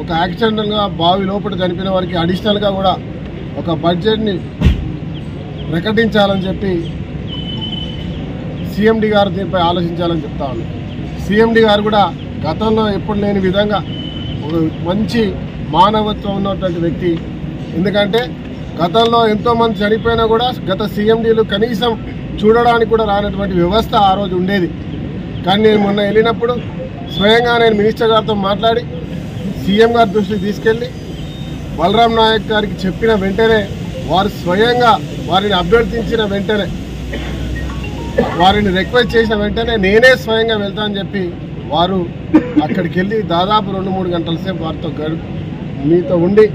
ఒక యాక్సిడెంటల్గా బావి లోపల చనిపోయిన వారికి అడిషనల్గా కూడా ఒక బడ్జెట్ని ప్రకటించాలని చెప్పి సిఎండి గారు దీనిపై ఆలోచించాలని చెప్తా ఉన్నాను. సిఎండి గారు కూడా గతంలో ఎప్పుడు లేని విధంగా ఒక మంచి మానవత్వం ఉన్నటువంటి వ్యక్తి. ఎందుకంటే గతంలో ఎంతోమంది చనిపోయినా కూడా గత సిఎండీలు కనీసం చూడడానికి కూడా రానటువంటి వ్యవస్థ ఆ రోజు ఉండేది. కానీ నేను మొన్న వెళ్ళినప్పుడు స్వయంగా నేను మినిస్టర్ గారితో మాట్లాడి సీఎం గారి దృష్టికి తీసుకెళ్ళి బలరాం నాయక్ గారికి చెప్పిన వెంటనే వారు స్వయంగా వారిని అభ్యర్థించిన వెంటనే, వారిని రిక్వెస్ట్ చేసిన వెంటనే నేనే స్వయంగా వెళ్తానని చెప్పి వారు అక్కడికి వెళ్ళి దాదాపు 2-3 గంటల సేపు వారితో మీతో ఉండి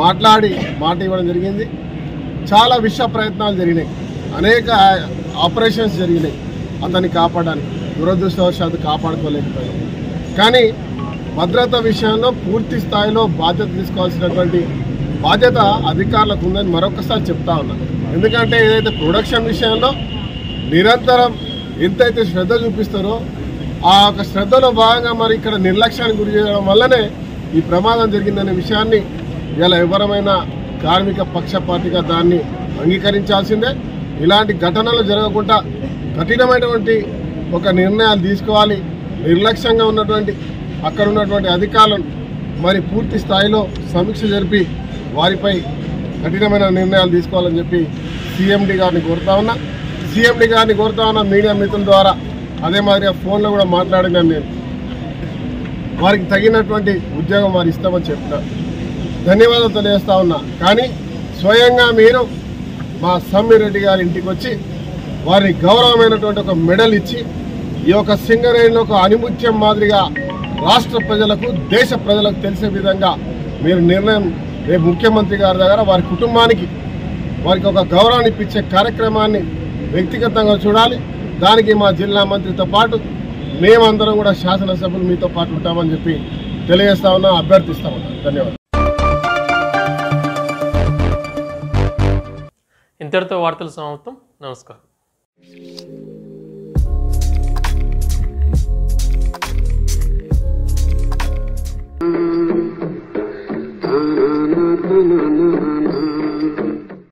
మాట్లాడి మాట ఇవ్వడం జరిగింది. చాలా విష ప్రయత్నాలు జరిగినాయి, అనేక ఆపరేషన్స్ జరిగినాయి అతన్ని కాపాడడానికి. దురదృష్టవశాత్తు కాపాడుకోలేకపోయాం. కానీ భద్రత విషయంలో పూర్తి స్థాయిలో బాధ్యత తీసుకోవాల్సినటువంటి బాధ్యత అధికారులకు ఉందని మరొకసారి చెప్తా ఉన్నాను. ఎందుకంటే ఏదైతే ప్రొడక్షన్ విషయంలో నిరంతరం ఎంతైతే శ్రద్ధ చూపిస్తారో ఆ యొక్క శ్రద్ధలో భాగంగా మరి ఇక్కడ నిర్లక్ష్యానికి గురి చేయడం వల్లనే ఈ ప్రమాదం జరిగిందనే విషయాన్ని ఇలా ఎవరమైనా కార్మిక పక్షపాతిగా దాన్ని అంగీకరించాల్సిందే. ఇలాంటి ఘటనలు జరగకుండా కఠినమైనటువంటి ఒక నిర్ణయాలు తీసుకోవాలి. నిర్లక్ష్యంగా ఉన్నటువంటి అక్కడ ఉన్నటువంటి అధికారులను మరి పూర్తి స్థాయిలో సమీక్ష జరిపి వారిపై కఠినమైన నిర్ణయాలు తీసుకోవాలని చెప్పి సిఎండి గారిని కోరుతా ఉన్నా. మీడియా మిత్రుల ద్వారా అదే మాదిరిగా ఫోన్లో కూడా మాట్లాడినాను. నేను వారికి తగినటువంటి ఉద్యోగం వారు ఇస్తామని చెప్తాను. ధన్యవాదాలు తెలియజేస్తా ఉన్నా. కానీ స్వయంగా మీరు మా సమ్మిరెడ్డి గారి ఇంటికి వచ్చి వారిని గౌరవమైనటువంటి ఒక మెడల్ ఇచ్చి ఈ యొక్క సింగరేణిలో ఒక ఆణిముత్యం మాదిరిగా రాష్ట్ర ప్రజలకు, దేశ ప్రజలకు తెలిసే విధంగా మీరు నిర్ణయం రేపు ముఖ్యమంత్రి గారి దగ్గర వారి కుటుంబానికి వారికి ఒక గౌరవాన్ని ఇప్పించే కార్యక్రమాన్ని వ్యక్తిగతంగా చూడాలి. దానికి మా జిల్లా మంత్రితో పాటు మేమందరం కూడా శాసనసభ్యులు మీతో పాటు ఉంటామని చెప్పి తెలియజేస్తా ఉన్నా, అభ్యర్థిస్తా ఉన్నా. ధన్యవాదాలు. ఇంతటితో వార్తలు సమాప్తం. నమస్కారం.